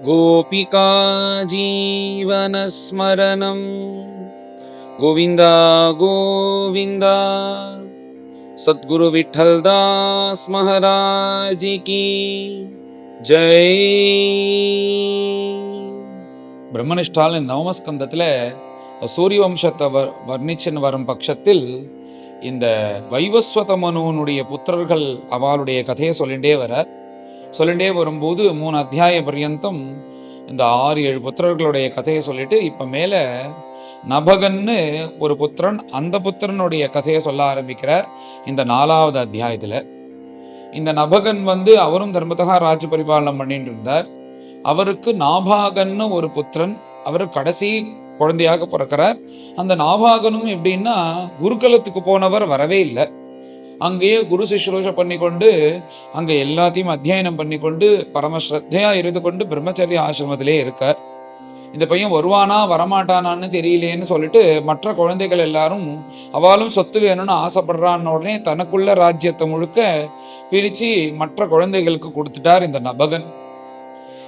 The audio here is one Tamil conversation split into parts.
गोपिका जीवनस्मरणं गोविन्द गोविन्द। सद्गुरु विठ्ठलदास महाराज की जय। பிரம்மனிஷ்டால் நவமஸ்கந்தத்தில் சூரிய வம்சத்தை வர்ணிச்சுன்னு வரும் பட்சத்தில் இந்த வைவஸ்வத மனுவனுடைய புத்திரர்கள் அவளுடைய கதையை சொல்லிண்டே வரும்போது 3 அத்தியாய பர்யந்தம் இந்த 6-7 புத்திரர்களுடைய கதையை சொல்லிட்டு இப்போ மேலே நபகன்னு ஒரு புத்திரன், அந்த புத்திரனுடைய கதையை சொல்ல ஆரம்பிக்கிறார் இந்த 4வது அத்தியாயத்தில். இந்த நபகன் அவரும் தர்மத்தகா ராஜ்ய பரிபாலனம் பண்ணிட்டு இருந்தார். அவருக்கு நாபாகன்னு ஒரு புத்திரன், அவர் கடைசி குழந்தையாக பிறக்கிறார். அந்த நாபாகனும் எப்படின்னா குருகுலத்துக்கு போனவர் வரவே இல்லை. அங்கேயே குரு சுஷ்ரூஷ பண்ணிக்கொண்டு அங்கே எல்லாத்தையும் அத்தியாயனம் பண்ணிக்கொண்டு பரமஸ்ரத்தையா இருந்து கொண்டு பிரம்மச்சரிய ஆசிரமத்திலே இருக்கார். இந்த பையன் வருவானா வரமாட்டானான்னு தெரியலேன்னு சொல்லிட்டு மற்ற குழந்தைகள் எல்லாரும் அவளும் சொத்து வேணும்னு ஆசைப்படுறான்னு உடனே தனக்குள்ள ராஜ்யத்தை முழுக்க பிரித்து மற்ற குழந்தைகளுக்கு கொடுத்துட்டார் இந்த நபகன்.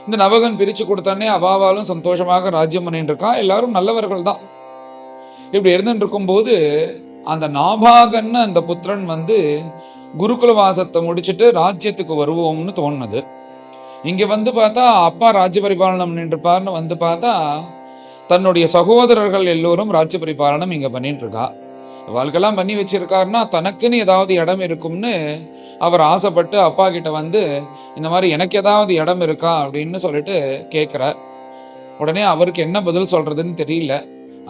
இந்த நபகன் பிரித்து கொடுத்தானே அவாவாலும் சந்தோஷமாக ராஜ்யம் பண்ணிட்டு இருக்கா. எல்லாரும் நல்லவர்கள் தான். இப்படி இருந்துட்டு இருக்கும்போது அந்த நாபாகன்னு அந்த புத்திரன் குருகுல வாசத்தை முடிச்சுட்டு ராஜ்யத்துக்கு வருவோம்னு தோணுது. இங்க பார்த்தா அப்பா ராஜ்ய பரிபாலனம் பண்ணிட்டு பார்த்தா தன்னுடைய சகோதரர்கள் எல்லோரும் ராஜ்ய பரிபாலனம் இங்க பண்ணிட்டு இருக்கா. வாழ்க்கெல்லாம் பண்ணி வச்சிருக்காருன்னா தனக்குன்னு ஏதாவது இடம் இருக்கும்னு அவர் ஆசைப்பட்டு அப்பா கிட்ட இந்த மாதிரி எனக்கு ஏதாவது இடம் இருக்கா அப்படின்னு சொல்லிட்டு கேட்கிறார். உடனே அவருக்கு என்ன பதில் சொல்றதுன்னு தெரியல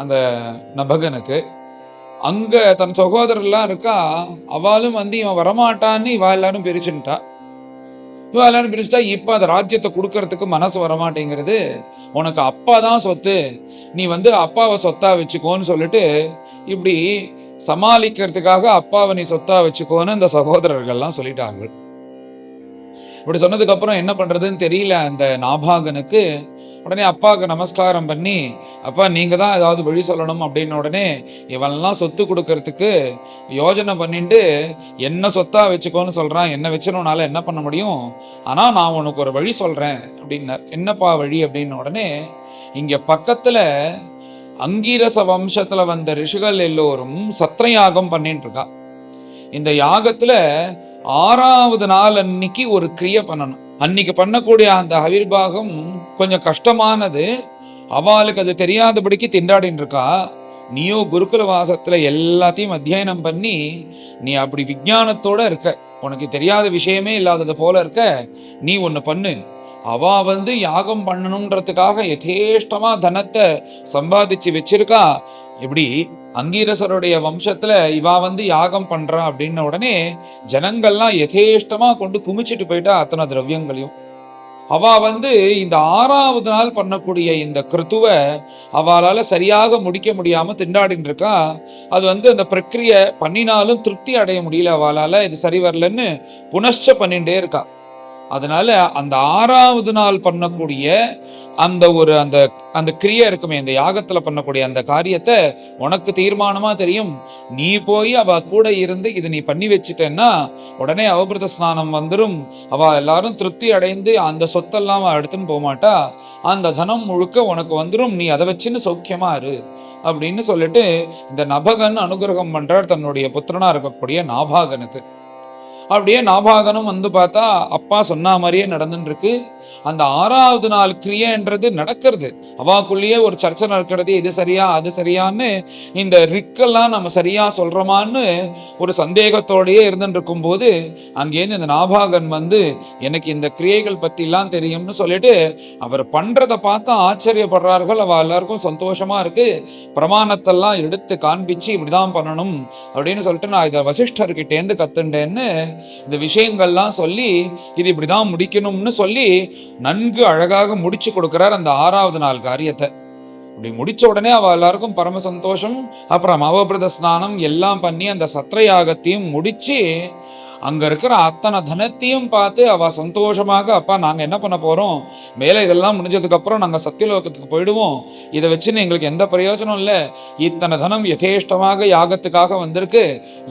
அந்த நபகனுக்கு. அங்க தன் சகோதரர்லாம் இருக்கா, அவளும் இவன் வரமாட்டான்னு இவ எல்லாரும் பிரிச்சுட்டா. இப்ப அந்த ராஜ்யத்தை கொடுக்கறதுக்கு மனசு வரமாட்டேங்கிறது. உனக்கு அப்பா தான் சொத்து, நீ அப்பாவை சொத்தா வச்சுக்கோன்னு சொல்லிட்டு இப்படி சமாளிக்கிறதுக்காக அப்பாவை நீ சொத்தா வச்சுக்கோன்னு இந்த சகோதரர்கள்லாம் சொல்லிட்டார்கள். இப்படி சொன்னதுக்கு அப்புறம் என்ன பண்றதுன்னு தெரியல அந்த நாபாகனுக்கு. உடனே அப்பாவுக்கு நமஸ்காரம் பண்ணி, அப்பா நீங்க தான் ஏதாவது வழி சொல்லணும் அப்படின்னு உடனே இவெல்லாம் சொத்து கொடுக்கறதுக்கு யோஜனை பண்ணிட்டு என்ன சொத்தா வச்சுக்கோன்னு சொல்றான். என்ன வச்சுனால என்ன பண்ண முடியும், ஆனா நான் உனக்கு ஒரு வழி சொல்றேன் அப்படின்னார். என்னப்பா வழி அப்படின்னு உடனே இங்க பக்கத்துல அங்கீரச வம்சத்துல வந்த ரிஷிகள் எல்லோரும் சத்திரயாகம் பண்ணிட்டு இருக்கா. இந்த யாகத்துல 6வது நாள் அன்னைக்கு ஒரு கிரியை பண்ணணும். அன்னைக்கு பண்ணக்கூடிய அந்த அவிர்வாகம் கொஞ்சம் கஷ்டமானது. அவளுக்கு அது தெரியாதபடிக்கு திண்டாடின்னு இருக்கா. நீயோ குருகுல வாசத்துல எல்லாத்தையும் அத்தியாயனம் பண்ணி நீ அப்படி விஞ்ஞானத்தோட இருக்க, உனக்கு தெரியாத விஷயமே இல்லாதது போல இருக்க. நீ ஒண்ணு பண்ணு, அவ யாகம் பண்ணணுன்றதுக்காக யதேஷ்டமா தனத்தை சம்பாதிச்சு வச்சிருக்கா. இப்படி அங்கீரசருடைய வம்சத்துல இவா யாகம் பண்றா அப்படின்ன உடனே ஜனங்கள்லாம் யதேஷ்டமா கொண்டு குமிச்சிட்டு போயிட்டா அத்தனை திரவியங்களையும். அவ இந்த 6வது நாள் பண்ணக்கூடிய இந்த கிருத்துவை அவளால சரியாக முடிக்க முடியாம திண்டாடின்னு இருக்கா. அது அந்த பிரக்கிரிய பண்ணினாலும் திருப்தி அடைய முடியல அவளால, இது சரி வரலன்னு புனஷ்ச பண்ணிட்டே இருக்கா. அதனால அந்த 6வது நாள் பண்ணக்கூடிய அந்த ஒரு அந்த அந்த கிரியை இருக்குமே, இந்த யாகத்துல பண்ணக்கூடிய அந்த காரியத்தை உனக்கு தீர்மானமா தெரியும். நீ போய் அவ கூட இருந்து இது நீ பண்ணி வச்சுட்டேன்னா உடனே அவபிரத ஸ்நானம் வந்துடும். அவ எல்லாரும் திருப்தி அடைந்து அந்த சொத்தெல்லாம் எடுத்துன்னு போக மாட்டா. அந்த தனம் முழுக்க உனக்கு வந்துடும், நீ அதை வச்சுன்னு சௌக்கியமா இரு அப்படின்னு சொல்லிட்டு இந்த நபகன் அனுகிரகம் பண்றார் தன்னுடைய புத்திரனா இருக்கக்கூடிய நாபாகனுக்கு. அப்படியே நாபாகனும் பார்த்தா அப்பா சொன்ன மாதிரியே நடந்துட்டு இருக்கு. அந்த 6வது நாள் கிரியன்றது நடக்கிறது. அவாக்குள்ளேயே ஒரு சர்ச்சை நடக்கிறது, இது சரியா அது சரியான்னு, இந்த ரிக்கெல்லாம் நம்ம சரியா சொல்றோமான்னு ஒரு சந்தேகத்தோடையே இருந்துட்டு இருக்கும் போது அங்கேருந்து இந்த நாபாகன் எனக்கு இந்த கிரியைகள் பத்தி எல்லாம் தெரியும்னு சொல்லிட்டு அவர் பண்றதை பார்த்தா ஆச்சரியப்படுறார்கள். அவ எல்லாருக்கும் சந்தோஷமா இருக்கு. பிரமாணத்தெல்லாம் எடுத்து காண்பிச்சு இப்படிதான் பண்ணணும் அப்படின்னு சொல்லிட்டு நான் இதை வசிஷ்டர்கிட்டேருந்து கத்துண்டேன்னு இந்த விஷயங்கள்லாம் சொல்லி இது இப்படிதான் முடிக்கணும்னு சொல்லி நன்கு அழகாக முடிச்சு கொடுக்கிறார் அந்த 6வது நாள் காரியத்தை. அப்படி முடிச்ச உடனே அவ எல்லாருக்கும் பரம சந்தோஷம். அப்புறம் அவபிரத ஸ்நானம் எல்லாம் பண்ணி அந்த சத்திரயாகத்தையும் முடிச்சு அங்க இருக்கிற அத்தனை தனத்தையும் பார்த்து அவ சந்தோஷமாக, அப்பா நாங்க என்ன பண்ண போறோம், மேலே இதெல்லாம் முடிஞ்சதுக்கு அப்புறம் நாங்க சத்தியலோகத்துக்கு போயிடுவோம், இதை வச்சுன்னு எங்களுக்கு எந்த பிரயோஜனம் இல்லை, இத்தனை தனம் யதேஷ்டமாக யாகத்துக்காக வந்திருக்கு,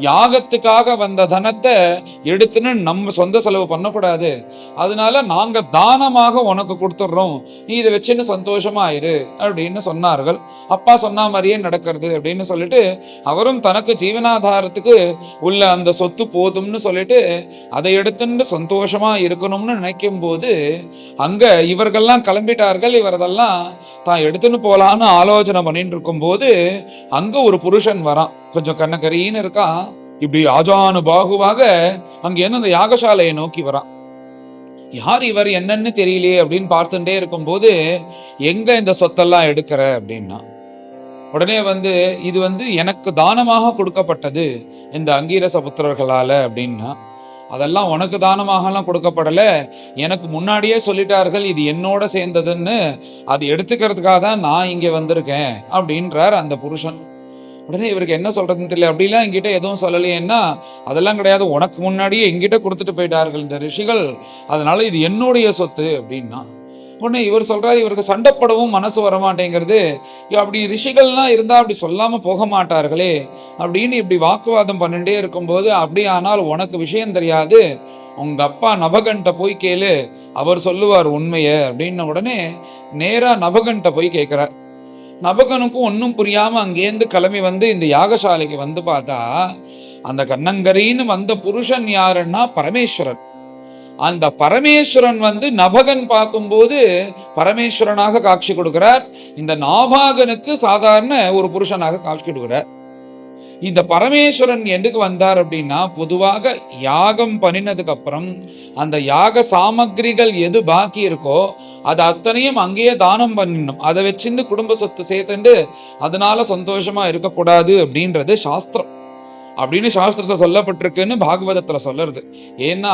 யாகத்துக்காக வந்த தனத்தை எடுத்துன்னு நம்ம சொந்த செலவு பண்ணக்கூடாது, அதனால நாங்க தானமாக உனக்கு கொடுத்துட்றோம், நீ இதை வச்சுன்னு சந்தோஷமா ஆயிரு அப்படின்னு சொன்னார்கள். அப்பா சொன்ன மாதிரியே நடக்கிறது அப்படின்னு சொல்லிட்டு அவரும் தனக்கு ஜீவனாதாரத்துக்கு உள்ள அந்த சொத்து போதும்னு சொல்லிட்டு அதை எடுத்துட்டு சந்தோஷமா இருக்கணும்னு நினைக்கும் போது அங்க இவர்கள்லாம் கிளம்பிட்டார்கள். இவரதெல்லாம் தான் எடுத்துன்னு போலான்னு ஆலோசனை பண்ணிட்டு இருக்கும் போது அங்க ஒரு புருஷன் வரான், கொஞ்சம் கண்ணக்கரின்னு இருக்கான், இப்படி ஆஜானு பாகுவாக அங்கேருந்து அந்த யாகசாலையை நோக்கி வரான். யார் இவர் என்னன்னு தெரியலையே அப்படின்னு பார்த்துட்டே இருக்கும்போது எங்க இந்த சொத்தெல்லாம் எடுக்கிற அப்படின்னா, உடனே இது எனக்கு தானமாக கொடுக்கப்பட்டது இந்த அங்கீரச புத்திரர்களால அப்படின்னா, அதெல்லாம் உனக்கு தானமாகலாம் கொடுக்கப்படல, எனக்கு முன்னாடியே சொல்லிட்டார்கள் இது என்னோட சேர்ந்ததுன்னு, அது எடுத்துக்கிறதுக்காக தான் நான் இங்க வந்திருக்கேன் அப்படின்றார் அந்த புருஷன். உடனே இவருக்கு என்ன சொல்றதுன்னு தெரியல, அப்படிலாம் என்கிட்ட எதுவும் சொல்லலையேன்னா, அதெல்லாம் கிடையாது, உனக்கு முன்னாடியே என்கிட்ட கொடுத்துட்டு போயிட்டார்கள் இந்த ரிஷிகள், அதனால இது என்னுடைய சொத்து அப்படின்னா. உடனே இவர் சொல்றாரு, இவருக்கு சண்டைப்படவும் மனசு வரமாட்டேங்கிறது, அப்படி ரிஷிகள்லாம் இருந்தா அப்படி சொல்லாம போக மாட்டார்களே அப்படின்னு இப்படி வாக்குவாதம் பண்ணிட்டே இருக்கும்போது, அப்படி ஆனால் உனக்கு விஷயம் தெரியாது, உங்க அப்பா நபகன்ட்ட போய் கேளு, அவர் சொல்லுவார் உண்மைய அப்படின்ன உடனே நேரா நபகன்ட்ட போய் கேட்கிறார். நபகனுக்கும் ஒன்றும் புரியாம அங்கேருந்து கிளம்பி இந்த யாகசாலைக்கு பார்த்தா அந்த கண்ணங்கரின்னு வந்த புருஷன் யாருன்னா பரமேஸ்வரன். அந்த பரமேஸ்வரன் நபகன் பார்க்கும்போது பரமேஸ்வரனாக காட்சி கொடுக்கிறார், இந்த நாபாகனுக்கு சாதாரண ஒரு புருஷனாக காட்சி கொடுக்கிறார். இந்த பரமேஸ்வரன் எதுக்கு வந்தார் அப்படின்னா, பொதுவாக யாகம் பண்ணினதுக்கு அப்புறம் அந்த யாக சாமகிரிகள் எது பாக்கி இருக்கோ அது அத்தனையும் அங்கேயே தானம் பண்ணிடணும், அதை வச்சுட்டு குடும்ப சொத்து சேர்த்துண்டு அதனால சந்தோஷமா இருக்கக்கூடாது அப்படின்றது சாஸ்திரம் அப்படின்னு சாஸ்திரத்தை சொல்லப்பட்டிருக்குன்னு பாகவதத்துல சொல்லுறது. ஏன்னா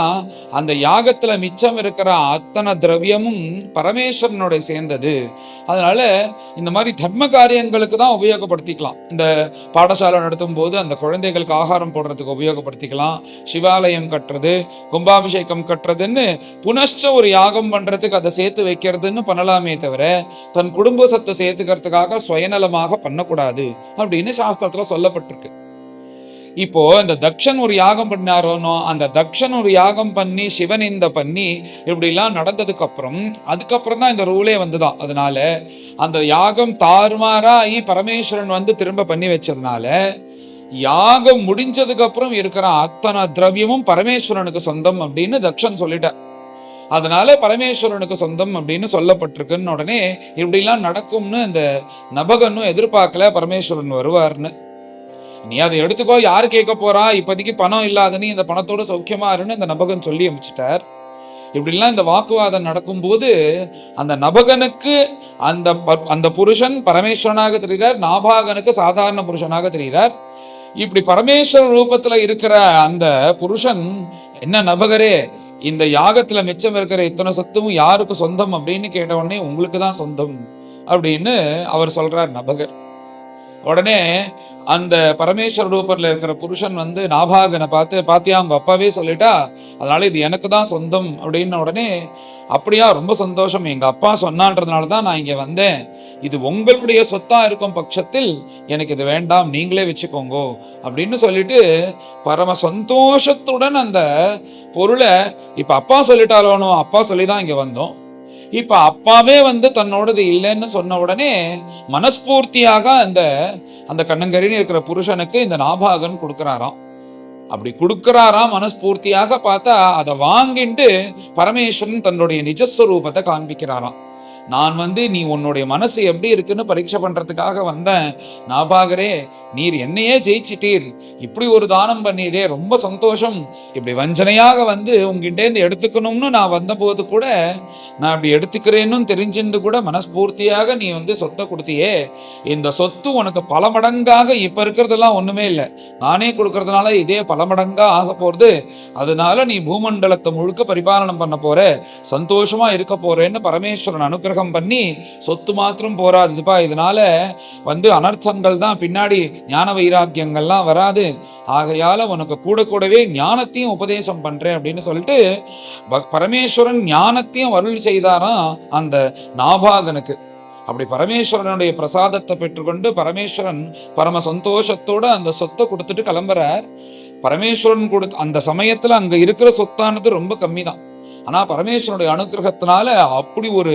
அந்த யாகத்துல மிச்சம் இருக்கிற அத்தனை திரவியமும் பரமேஸ்வரனுடைய சேர்ந்தது, அதனால இந்த மாதிரி தர்ம காரியங்களுக்கு தான் உபயோகப்படுத்திக்கலாம். இந்த பாடசாலை நடத்தும் போது அந்த குழந்தைகளுக்கு ஆகாரம் போடுறதுக்கு உபயோகப்படுத்திக்கலாம், சிவாலயம் கட்டுறது, கும்பாபிஷேகம் கட்டுறதுன்னு புனஷ்ட ஒரு யாகம் பண்றதுக்கு அதை சேர்த்து வைக்கிறதுன்னு பண்ணலாமே தவிர தன் குடும்ப சொத்தை சேர்த்துக்கிறதுக்காக சுயநலமாக பண்ணக்கூடாது அப்படின்னு சாஸ்திரத்துல சொல்லப்பட்டிருக்கு. இப்போ இந்த தக்ஷன் ஒரு யாகம் பண்ணாரோனோ, அந்த தக்ஷன் ஒரு யாகம் பண்ணி சிவனிந்த பண்ணி இப்படிலாம் நடந்ததுக்கு அப்புறம் அதுக்கப்புறம் தான் இந்த ரூலே வந்துதான். அதனால அந்த யாகம் தாறுமாறாகி பரமேஸ்வரன் திரும்ப பண்ணி வச்சதுனால யாகம் முடிஞ்சதுக்கு அப்புறம் இருக்கிற அத்தனை திரவியமும் பரமேஸ்வரனுக்கு சொந்தம் அப்படின்னு தக்ஷன் சொல்லிட்டார். அதனால பரமேஸ்வரனுக்கு சொந்தம் அப்படின்னு சொல்லப்பட்டிருக்குன்னு உடனே இப்படிலாம் நடக்கும்னு அந்த நபகனும் எதிர்பார்க்கல பரமேஸ்வரன் வருவார்னு. நீ அதை எடுத்துக்கோ, யாரு கேட்க போறா, இப்போதைக்கு பணம் இல்லாத நீ இந்த பணத்தோட சௌக்கியமா இருன்னு இந்த நபகன் சொல்லி அமைச்சிட்டார். இப்படிலாம் இந்த வாக்குவாதம் நடக்கும்போது அந்த நபகனுக்கு அந்த புருஷன் பரமேஸ்வரனாக தெரிகிறார், நாபாகனுக்கு சாதாரண புருஷனாக தெரிகிறார். இப்படி பரமேஸ்வர ரூபத்துல இருக்கிற அந்த புருஷன், என்ன நபகரே, இந்த யாகத்துல மிச்சம் இருக்கிற இத்தனை சொத்தும் யாருக்கு சொந்தம் அப்படின்னு கேட்ட உடனே உங்களுக்கு தான் சொந்தம் அப்படின்னு அவர் சொல்றார் நபகர். உடனே அந்த பரமேஸ்வர ரூபத்தில் இருக்கிற புருஷன் நாபாகனை பாத்தியா அவங்க அப்பாவே சொல்லிட்டா, அதனால இது எனக்கு தான் சொந்தம் அப்படின்ன உடனே, அப்படியா, ரொம்ப சந்தோஷம், எங்க அப்பா சொன்னான்றதுனால தான் நான் இங்க வந்தேன், இது உங்களுடைய சொத்தா இருக்கும் பட்சத்தில் எனக்கு இது வேண்டாம், நீங்களே வச்சுக்கோங்க அப்படின்னு சொல்லிட்டு பரம சந்தோஷத்துடன் அந்த பொருளை, இப்ப அப்பா சொல்லிட்டாலோனோ, அப்பா சொல்லிதான் இங்க வந்தோம், இப்ப அப்பாவே தன்னோடது இல்லைன்னு சொன்ன உடனே மனஸ்பூர்த்தியாக அந்த கண்ணங்கரின்னு இருக்கிற புருஷனுக்கு இந்த நாபாகன் கொடுக்கிறாராம். அப்படி கொடுக்கிறாராம் மனஸ்பூர்த்தியாக. பார்த்தா அதை வாங்கிட்டு பரமேஸ்வரன் தன்னுடைய நிஜஸ்வரூபத்தை காண்பிக்கிறாராம். நான் நீ உன்னுடைய மனசு எப்படி இருக்குன்னு பரீட்சை பண்றதுக்காக வந்தேன், நாபாகரே, நீர் என்னையே ஜெயிச்சிட்டீர், இப்படி ஒரு தானம் பண்ணீரே, ரொம்ப சந்தோஷம், இப்படி வஞ்சனையாக உங்ககிட்டேருந்து எடுத்துக்கணும்னு நான் வந்தபோது கூட நான் இப்படி எடுத்துக்கிறேன்னு தெரிஞ்சுட்டு கூட மனஸ்பூர்த்தியாக நீ சொத்தை கொடுத்தியே, இந்த சொத்து உனக்கு பல மடங்காக, இப்ப இருக்கிறதெல்லாம் ஒண்ணுமே இல்லை, நானே கொடுக்கறதுனால இதே பல மடங்கா ஆக போறது, அதனால நீ பூமண்டலத்தை முழுக்க பரிபாலனம் பண்ண போற, சந்தோஷமா இருக்க போறேன்னு பரமேஸ்வரன் அனுக்கிரகம் அனுகிரகம் பண்ணி சொத்து மாத்திரம் போராதுப்பா, இதனால அனர்த்தங்கள் தான் பின்னாடி, ஞான வைராக்கியங்கள்லாம் வராது, ஆகையால உனக்கு கூட கூடவே ஞானத்தையும் உபதேசம் பண்றேன் அப்படின்னு சொல்லிட்டு பரமேஸ்வரன் ஞானத்தையும் அருள் செய்தாராம் அந்த நாபாகனுக்கு. அப்படி பரமேஸ்வரனுடைய பிரசாதத்தை பெற்றுக்கொண்டு பரமேஸ்வரன் பரம சந்தோஷத்தோட அந்த சொத்தை கொடுத்துட்டு கிளம்புறார். பரமேஸ்வரன் கொடுத்த அந்த சமயத்துல அங்க இருக்கிற சொத்தானது ரொம்ப கம்மி தான். ஆனா பரமேஸ்வரனுடைய அனுகிரகத்தினால அப்படி ஒரு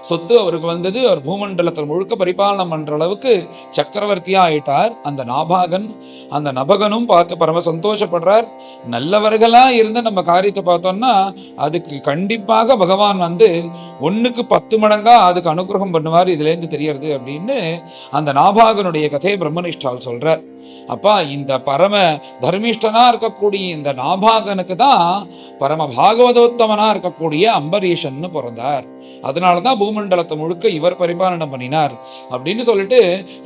சொத்து அவருக்கு வந்தது. அவர் பூமண்டலத்தில் முழுக்க பரிபாலனம் பண்ற அளவுக்கு சக்கரவர்த்தியா ஆயிட்டார் அந்த நாபாகன். அந்த நபகனும் பார்த்து பரம சந்தோஷப்படுறார். நல்லவர்களா இருந்து நம்ம காரியத்தை பார்த்தோம்னா அதுக்கு கண்டிப்பாக பகவான் 1க்கு 10 மடங்கா அதுக்கு அனுகிரகம் பண்ணுவார், இதுல இருந்து தெரியறது அப்படின்னு அந்த நாபாகனுடைய கதையை பிரம்மனிஷ்டால் சொல்றார். அப்பா, இந்த பரம தர்மிஷ்டனா இருக்கக்கூடிய இந்த நாபாகனுக்கு தான் பரம பாகவதோத்தமனா இருக்கக்கூடிய அம்பரீஷன் பிறந்தார். அதனாலதான் பூமண்டலத்தை முழுக்க இவர் பரிபாலனம் பண்ணினார் அப்படின்னு சொல்லிட்டு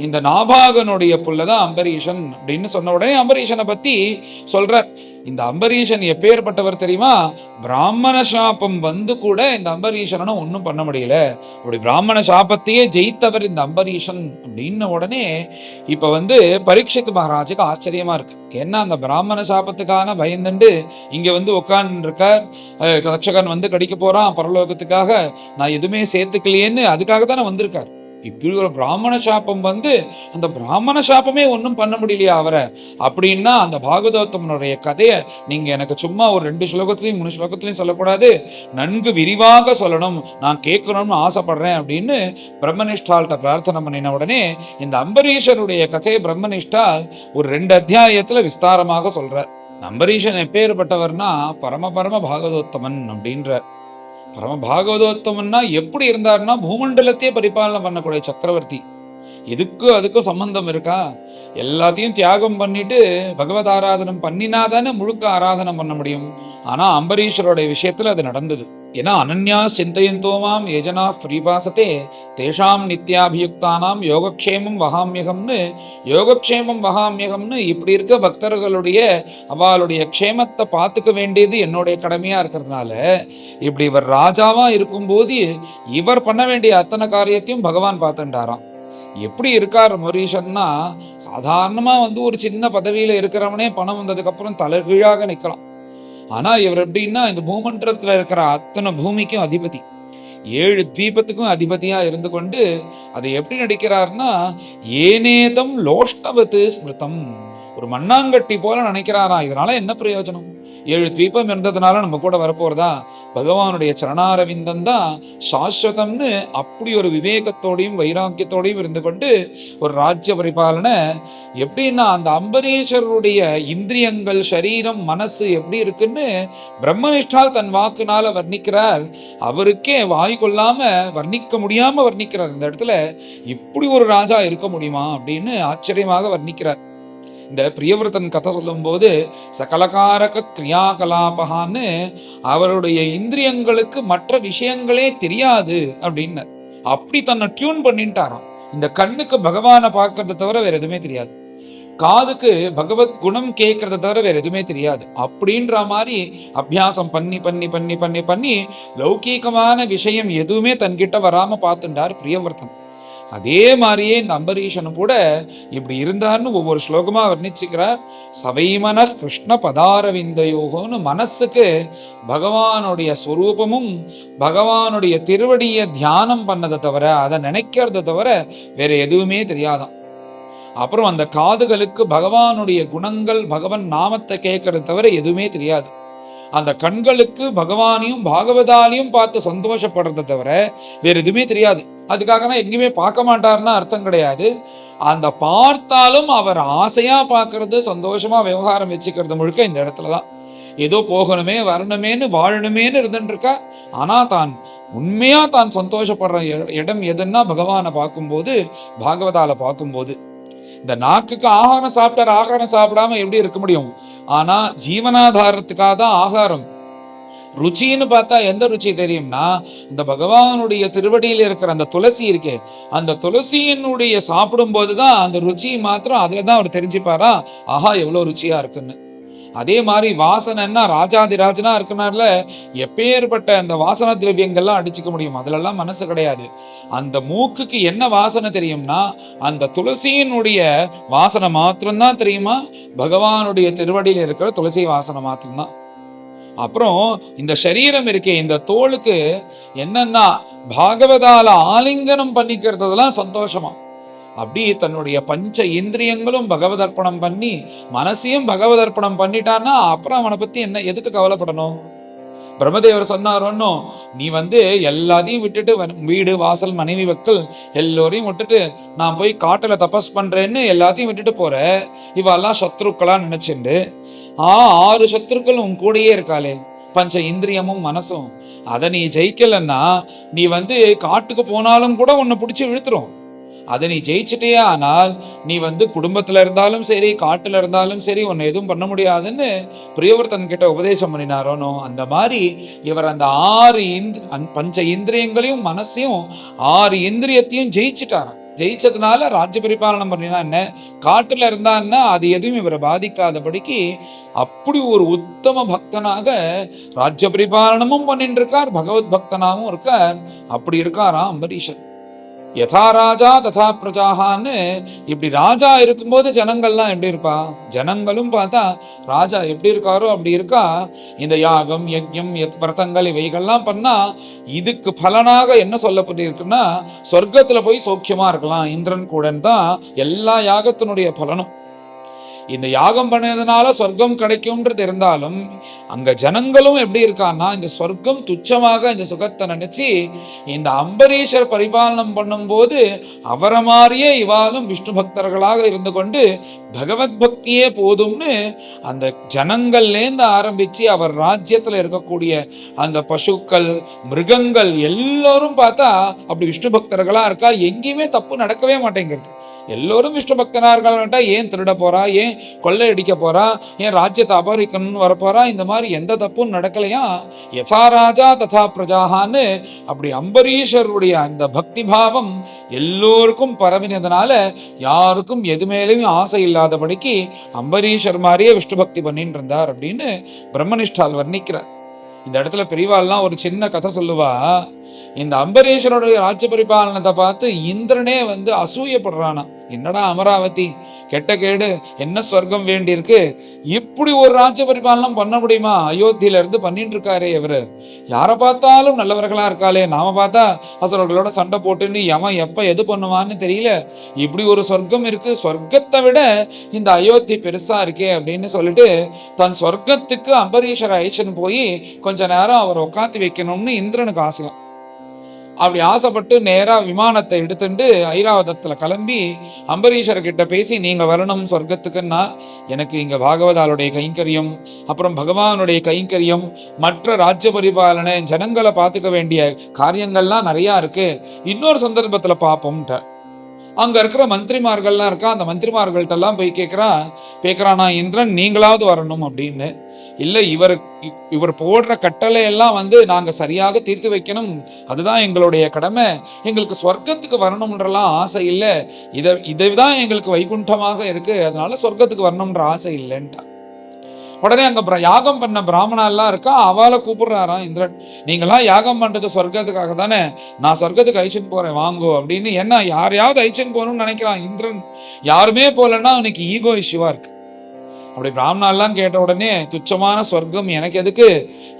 இந்த நாபாகனுடைய புள்ளதான் அம்பரீஷன் அப்படின்னு சொன்ன உடனே அம்பரீஷனை பத்தி சொல்றார். இந்த அம்பரீஷன் எப்பேற்பட்டவர் தெரியுமா? பிராமண சாபம் கூட இந்த அம்பரீஷனை ஒன்றும் பண்ண முடியல. அப்படி பிராமண சாபத்தையே ஜெயித்தவர் இந்த அம்பரீஷன் அப்படின்ன உடனே இப்ப பரீட்சித் மகாராஜுக்கு ஆச்சரியமா இருக்கு. ஏன்னா அந்த பிராமண சாபத்துக்கான பயந்துண்டு இங்க உட்கார்ந்து இருக்கார். ரட்சகன் கடிக்க போறான் பரலோகத்துக்காக, நான் எதுவுமே சேர்த்துக்கலையேன்னு அதுக்காக தானே வந்திருக்கார். இப்படி ஒரு பிராமண சாபம் அந்த பிராமண சாபமே ஒன்றும் பண்ண முடியலையா அவரை அப்படின்னா, அந்த பாகவதோத்தமனுடைய கதையை நீங்க எனக்கு சும்மா ஒரு 2 ஸ்லோகத்திலையும் 3 ஸ்லோகத்திலையும் சொல்லக்கூடாது, நன்கு விரிவாக சொல்லணும், நான் கேட்கணும்னு ஆசைப்படுறேன் அப்படின்னு பிரம்மனிஷ்டால்கிட்ட பிரார்த்தனை பண்ணின உடனே இந்த அம்பரீஷருடைய கதையை பிரம்மனிஷ்டால் ஒரு 2 அத்தியாயத்துல விஸ்தாரமாக சொல்றார். அம்பரீஷன் எப்பேற்பட்டவர்னா பரம பாகவதோத்தமன் அப்படின்ற. பரம பாகவதோத்தமன்னா எப்படி இருந்தார்னா பூமண்டலத்தையே பரிபாலனை பண்ணக்கூடிய சக்கரவர்த்தி. அதுக்கும் சம்பந்தம் இருக்கா? எல்லாத்தையும் தியாகம் பண்ணிட்டு பகவத் ஆராதனம் பண்ணினாதானே முழுக்க ஆராதனம் பண்ண முடியும். ஆனா அம்பரீஷருடைய விஷயத்துல அது நடந்தது. ஏன்னா அனன்யா சிந்தையந்தோமாம் ஏஜனா ஃப்ரீபாசத்தே தேஷாம் நித்யாபியுக்தானாம் யோகக்ஷேமம் வகாமியகம்னு இப்படி இருக்க பக்தர்களுடைய அவளுடைய க்ஷேமத்தை பார்த்துக்க வேண்டியது என்னுடைய கடமையா இருக்கிறதுனால, இப்படி இவர் ராஜாவா இருக்கும்போது இவர் பண்ண வேண்டிய அத்தனை காரியத்தையும் பகவான் பார்த்துட்டாராம். எப்படி இருக்கார் மொரீஷன்னா, சாதாரணமா ஒரு சின்ன பதவியில இருக்கிறவனே பணம் வந்ததுக்கு அப்புறம் தலைகீழாக நிக்கலாம். ஆனா இவர் எப்படின்னா இந்த பூமண்டலத்துல இருக்கிற அத்தனை பூமிக்கும் அதிபதி, 7 தீபத்துக்கும் அதிபதியா இருந்து கொண்டு அதை எப்படி நடிக்கிறார்னா, ஏனேதம் லோஷ்டவத்து ஸ்மிருதம், ஒரு மண்ணாங்கட்டி போல நினைக்கிறாரா. இதனால என்ன பிரயோஜனம்? 7 தீபம் இருந்ததுனால நம்ம கூட வரப்போறதா? பகவானுடைய சரணாரவிந்தம் தான் சாஸ்வதம்னு அப்படி ஒரு விவேகத்தோடையும் வைராக்கியத்தோடையும் இருந்து கொண்டு ஒரு ராஜ்ய பரிபாலனை. எப்படின்னா அந்த அம்பரீஷருடைய இந்திரியங்கள், சரீரம், மனசு எப்படி இருக்குன்னு பிரம்மனிஷ்டால் தன் வாக்குனால வர்ணிக்கிறார். அவருக்கே வாய் கொள்ளாம வர்ணிக்க முடியாம வர்ணிக்கிறார். இந்த இடத்துல இப்படி ஒரு ராஜா இருக்க முடியுமா அப்படின்னு ஆச்சரியமாக வர்ணிக்கிறார். இந்த பிரியவிரதன் கதை சொல்லும் போது சகலகாரக கிரியாகலாபகான்னு அவருடைய இந்திரியங்களுக்கு மற்ற விஷயங்களே தெரியாது அப்படின்னு அப்படி தன்னை டியூன் பண்ணிட்டாராம். இந்த கண்ணுக்கு பகவானை பார்க்கறத தவிர வேற எதுவுமே தெரியாது, காதுக்கு பகவத் குணம் கேட்கறத தவிர வேற எதுவுமே தெரியாது. அப்படின்ற மாதிரி அபியாசம் பண்ணி பண்ணி பண்ணி பண்ணி பண்ணி லௌகீகமான விஷயம் எதுவுமே தன்கிட்ட வராம பார்த்துட்டார் பிரியவர்த்தன். அதே மாதிரியே இந்த அம்பரீஷனும் கூட இப்படி இருந்தார்னு ஒவ்வொரு ஸ்லோகமா வர்ணிச்சுக்கிறார். சவைமன கிருஷ்ண பதாரவிந்தயோகம்னு மனசுக்கு பகவானுடைய ஸ்வரூபமும் பகவானுடைய திருவடியை தியானம் பண்ணதை தவிர, அதை நினைக்கிறத தவிர வேற எதுவுமே தெரியாதான். அப்புறம் அந்த காதுகளுக்கு பகவானுடைய குணங்கள், பகவான் நாமத்தை கேட்கறத தவிர எதுவுமே தெரியாது. அந்த கண்களுக்கு பகவானையும் பாகவதாலையும் பார்த்து சந்தோஷப்படுறத தவிர வேற எதுவுமே தெரியாது. அதுக்காக எங்கேயுமே பார்க்க மாட்டார்னா அர்த்தம் கிடையாது. அந்த பார்த்தாலும் அவர் ஆசையா பார்க்கறது, சந்தோஷமா விவகாரம் வச்சுக்கிறது முழுக்க இந்த இடத்துலதான். ஏதோ போகணுமே வரணுமேன்னு வாழணுமேன்னு இருந்துட்டு இருக்கா. ஆனா தான் உண்மையா தான் சந்தோஷப்படுற இடம் எதுன்னா பகவானை பார்க்கும்போது, பாகவதால பார்க்கும்போது. இந்த நாக்குக்கு ஆகாரம் சாப்பிட்டார், ஆகாரம் சாப்பிடாம எப்படி இருக்க முடியும்? ஆனா ஜீவனாதாரத்துக்காக தான் ஆகாரம். ருச்சின்னு பார்த்தா எந்த ருச்சி தெரியும்னா, இந்த பகவானுடைய திருவடியில் இருக்கிற அந்த துளசி இருக்கே, அந்த துளசியினுடைய சாப்பிடும் போதுதான் அந்த ருச்சி மாத்திரம் அதுலதான் அவர் தெரிஞ்சுப்பாரா, ஆஹா எவ்வளவு ருச்சியா இருக்குன்னு. அதே மாதிரி வாசனைன்னா ராஜாதிராஜனா இருக்கனால எப்பேற்பட்ட அந்த வாசன திரவியங்கள்லாம் அடிச்சுக்க முடியும், அதுலெல்லாம் மனசு கிடையாது. அந்த மூக்குக்கு என்ன வாசனை தெரியும்னா அந்த துளசியினுடைய வாசனை மாத்திரம்தான் தெரியுமா, பகவானுடைய திருவடியில் இருக்கிற துளசி வாசனை மாத்திரம்தான். அப்புறம் இந்த சரீரம் இருக்கே, இந்த தோளுக்கு என்னன்னா பாகவதால ஆலிங்கனம் பண்ணிக்கிறதுலாம் சந்தோஷமா. அப்படி தன்னுடைய பஞ்ச இந்திரியங்களும் பகவதர்ப்பணம் பண்ணி மனசையும் பகவதர்ப்பணம் பண்ணிட்டான்னா அப்புறம் அவனை பத்தி என்ன எதுக்கு கவலைப்படணும்? பிரம்மதேவர் சொன்னார், ஒன்னும் நீ எல்லாத்தையும் விட்டுட்டு வீடு வாசல் மனைவி மக்கள் எல்லோரையும் விட்டுட்டு நான் போய் காட்டுல தபஸ் பண்றேன்னு எல்லாத்தையும் விட்டுட்டு போற, இவெல்லாம் சத்ருக்களா நினைச்சுண்டு 6 சத்ருக்கள் உன் கூடயே இருக்காளே, பஞ்ச இந்திரியமும் மனசும். அதை நீ ஜெயிக்கலன்னா நீ காட்டுக்கு போனாலும் கூட உன்னை பிடிச்சி இழுத்துரும். அதை நீ ஜெயிச்சுட்டே ஆனால் நீ குடும்பத்துல இருந்தாலும் சரி காட்டுல இருந்தாலும் சரி உன்னை எதுவும் பண்ண முடியாதுன்னு பிரியவர்த்தன் கிட்ட உபதேசம் பண்ணினாரோனோ, அந்த மாதிரி இவர் அந்த 6 பஞ்ச இந்திரியங்களையும் மனசையும் 6 இந்திரியத்தையும் ஜெயிச்சுட்டாராம். ஜெயிச்சதுனால ராஜ்ய பரிபாலனம் பண்ணினா என்ன, காட்டுல இருந்தான்னா அது எதுவும் இவரை பாதிக்காதபடிக்கு அப்படி ஒரு உத்தம பக்தனாக ராஜ்ய பரிபாலனமும் பண்ணிட்டு இருக்கார், பகவத் பக்தனாகவும் இருக்கார். அப்படி இருக்காராம் அம்பரீஷன். யதா ராஜா ததா பிரஜாகான்னு, இப்படி ராஜா இருக்கும்போது ஜனங்கள்லாம் எப்படி இருப்பா, ஜனங்களும் பார்த்தா ராஜா எப்படி இருக்காரோ அப்படி இருக்கா. இந்த யாகம் யஜ்யம் விரதங்கள் இவைகள்லாம் பண்ணா இதுக்கு பலனாக என்ன சொல்லப்பட்டிருக்குன்னா சொர்க்கத்துல போய் சௌக்கியமா இருக்கலாம் இந்திரன் கூட தான் எல்லா யாகத்தினுடைய பலனும். இந்த யாகம் பண்ணதுனால சொர்க்கம் கிடைக்கும்ன்றது இருந்தாலும் அங்க ஜனங்களும் எப்படி இருக்கான்னா இந்த சொர்க்கம் துச்சமாக இந்த சுகத்தை நினைச்சு இந்த அம்பரீஷர் பரிபாலனம் பண்ணும் போது அவரை மாதிரியே இவாலும் விஷ்ணு பக்தர்களாக இருந்து கொண்டு பகவத் பக்தியே போதும்னு அந்த ஜனங்கள்லேருந்து ஆரம்பிச்சு அவர் ராஜ்யத்துல இருக்கக்கூடிய அந்த பசுக்கள் மிருகங்கள் எல்லாரும் பார்த்தா அப்படி விஷ்ணு பக்தர்களா இருக்கா. எங்கேயுமே தப்பு நடக்கவே மாட்டேங்கிறது. எல்லோரும் விஷ்ணு பக்தனார்கள்ட்டா ஏன் திருட போறா, ஏன் கொள்ளை அடிக்க போறா, ஏன் ராஜ்யத்தை அபகரிக்கணும்னு வரப்போறா, இந்த மாதிரி எந்த தப்பும் நடக்கலையா. யதா ராஜா ததா பிரஜாகான்னு அப்படி அம்பரீஷருடைய அந்த பக்தி பாவம் எல்லோருக்கும் பரவினதுனால யாருக்கும் எது மேலேயும் ஆசை இல்லாதபடிக்கு அம்பரீஷர் மாதிரியே விஷ்ணு பக்தி பண்ணிட்டு இருந்தார் அப்படின்னு பிரம்மனிஷ்டால் வர்ணிக்கிறார். இந்த இடத்துல பெரியவாள்லாம் ஒரு சின்ன கதை சொல்லுவா. இந்த அம்பரீஷனுடைய ராஜ்ய பரிபாலனத்தை பார்த்து இந்திரனே அசூயப்படுறானா, என்னடா அமராவதி கெட்ட கேடு, என்ன சொர்க்கம் வேண்டி இருக்கு, இப்படி ஒரு ராஜ்ய பரிபாலனம் பண்ண முடியுமா, அயோத்தியில இருந்து பண்ணிட்டு இருக்காரே இவரு, யாரை பார்த்தாலும் நல்லவர்களா இருக்காளே, நாம பார்த்தா அசுரர்களோட சண்டை போட்டுன்னு எவன் எப்ப எது பண்ணுவான்னு தெரியல, இப்படி ஒரு சொர்க்கம் இருக்கு, சொர்க்கத்தை விட இந்த அயோத்தி பெருசா இருக்கே அப்படின்னு சொல்லிட்டு தன் சொர்க்கத்துக்கு அம்பரீஷர் அழைச்சுன்னு போய் கொஞ்ச நேரம் அவர் உட்காந்து வைக்கணும்னு இந்திரனுக்கு ஆசையாம். அப்படி ஆசைப்பட்டு நேரா விமானத்தை எடுத்துட்டு ஐராவதத்துல கிளம்பி அம்பரீஷர் கிட்ட பேசி, நீங்க வரணும் சொர்க்கத்துக்குன்னா எனக்கு இங்க பாகவதாலுடைய கைங்கரியம், அப்புறம் பகவானுடைய கைங்கரியம், மற்ற ராஜ்ய பரிபாலனை ஜனங்களை பார்த்துக்க வேண்டிய காரியங்கள்லாம் நிறைய இருக்கு, இன்னொரு சந்தர்ப்பத்துல பார்ப்போம்ட்ட. அங்க இருக்கிற மந்திரிமார்கள்லாம் இருக்கா, அந்த மந்திரிமார்கள்ட்ட எல்லாம் போய் கேட்கிறானா இந்திரன், நீங்களாவது வரணும் அப்படின்னு. இல்லை, இவர் போடுற கட்டளை எல்லாம் நாங்க சரியாக தீர்த்து வைக்கணும், அதுதான் எங்களுடைய கடமை, எங்களுக்கு சொர்க்கத்துக்கு வரணும்ன்றலாம் ஆசை இல்லை, இதைதான் எங்களுக்கு வைகுண்டமாக இருக்கு, அதனால சொர்க்கத்துக்கு வரணும்ன்ற ஆசை இல்லைன்ட்டா. உடனே அங்க யாகம் பண்ண பிராமணா எல்லாம் இருக்கா, அவளை கூப்பிடுறாராம் இந்திரன், நீங்களாம் யாகம் பண்றது சொர்க்கத்துக்காக தானே, நான் சொர்க்கத்துக்கு அழிச்சுன்னு போறேன் வாங்கோ அப்படின்னு. என்ன யாரையாவது அழிச்சுன்னு போகணும்னு நினைக்கிறான் இந்திரன், யாருமே போலன்னா அவனுக்கு ஈகோ இஷ்யூவா இருக்கு. அப்படி பிராமணா எல்லாம் கேட்ட உடனே, துச்சமான சொர்க்கம் எனக்கு எதுக்கு,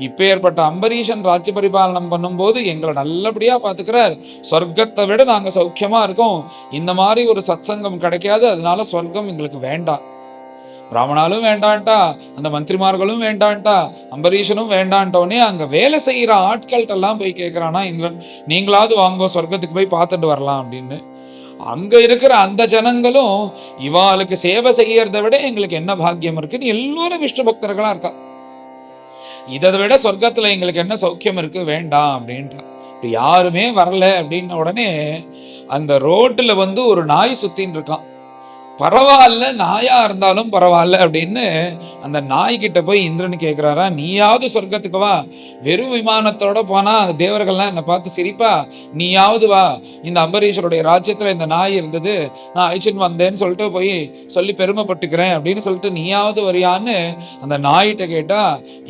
இப்ப ஏற்பட்ட அம்பரீஷன் ராஜ்ய பரிபாலனம் பண்ணும்போது எங்களை நல்லபடியா பாத்துக்கிறார், சொர்க்கத்தை விட நாங்க சௌக்கியமா இருக்கோம், இந்த மாதிரி ஒரு சத்சங்கம் கிடைக்காது, அதனால சொர்க்கம் எங்களுக்கு வேண்டாம். பிராமணாலும் வேண்டான்ட்டா, அந்த மந்திரிமார்களும் வேண்டான்ட்டா, அம்பரீஷனும் வேண்டான்ட்டோடனே அங்க வேலை செய்யற ஆட்கள்கிட்ட எல்லாம் போய் கேட்கிறானா இந்திரன், நீங்களாவது வாங்க சொர்க்கத்துக்கு போய் பார்த்துட்டு வரலாம் அப்படின்னு. அங்க இருக்கிற அந்த ஜனங்களும் இவாளுக்கு சேவை செய்யறதை விட எங்களுக்கு என்ன பாக்கியம் இருக்குன்னு எல்லோரும் விஷ்ணு பக்தர்களா இருக்கா, இதை விட சொர்க்கத்துல எங்களுக்கு என்ன சௌக்கியம் இருக்கு, வேண்டாம் அப்படின்ட்டு. யாருமே வரல அப்படின்ன உடனே அந்த ரோட்டுல ஒரு நாய் சுத்தின்னு இருக்கான். பரவாயில்ல, நாயா இருந்தாலும் பரவாயில்ல அப்படின்னு அந்த நாய்கிட்ட போய் இந்திரன் கேட்கிறாரா, நீயாவது சொர்க்கத்துக்கு வா, வெறும் விமானத்தோட போனா அந்த தேவர்கள்லாம் என்னை பார்த்து சிரிப்பா, நீயாவது வா, இந்த அம்பரீஷருடைய ராஜ்யத்துல இந்த நாய் இருந்தது, நான் அழிச்சுன்னு வந்தேன்னு சொல்லிட்டு போய் சொல்லி பெருமைப்பட்டுக்கிறேன் அப்படின்னு சொல்லிட்டு நீயாவது வரியான்னு அந்த நாய்கிட்ட கேட்டா,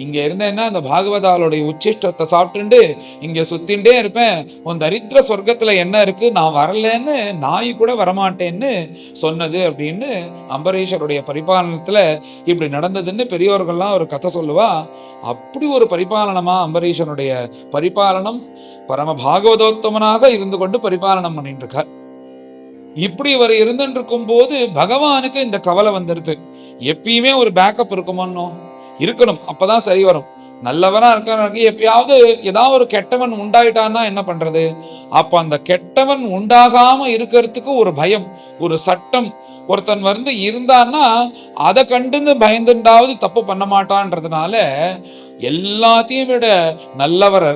இங்க இருந்தேன்னா அந்த பாகவதாளுடைய உச்சிஷ்டத்தை சாப்பிட்டுண்டு இங்க சுத்தின்ண்டே இருப்பேன், உன் தரித்திர சொர்க்கத்துல என்ன இருக்கு, நான் வரலன்னு நாய் கூட வரமாட்டேன்னு சொன்னது அப்படின்னு அம்பரீஷருடைய பரிபாலனத்துல இப்படி நடந்ததுன்னு பெரியோர்கள்லாம் ஒரு கதை சொல்லுவா. அப்படி ஒரு பரிபாலனமா அம்பரீஷனுடைய பரிபாலனம், பரம பாகவதோத்தமனாக இருந்து கொண்டு பரிபாலனம் பண்ணிட்டு இருக்கார். இப்படி இவர் இருந்துட்டு இருக்கும் போது பகவானுக்கு இந்த கவலை வந்துருது, எப்பயுமே ஒரு பேக்கப் இருக்குமோ, இருக்கணும், அப்பதான் சரி வரும். நல்லவனா இருக்க எப்பயாவது ஏதாவது ஒரு கெட்டவன் உண்டாயிட்டான்னா என்ன பண்றது? அப்ப அந்த கெட்டவன் உண்டாகாம இருக்கிறதுக்கு ஒரு பயம், ஒரு சட்டம், ஒருத்தன் வந்து இருந்தான்னா அதை கண்டு பயந்துண்டாவது தப்பு பண்ண மாட்டான்றதுனால எல்லாத்தையும் விட நல்லவர்,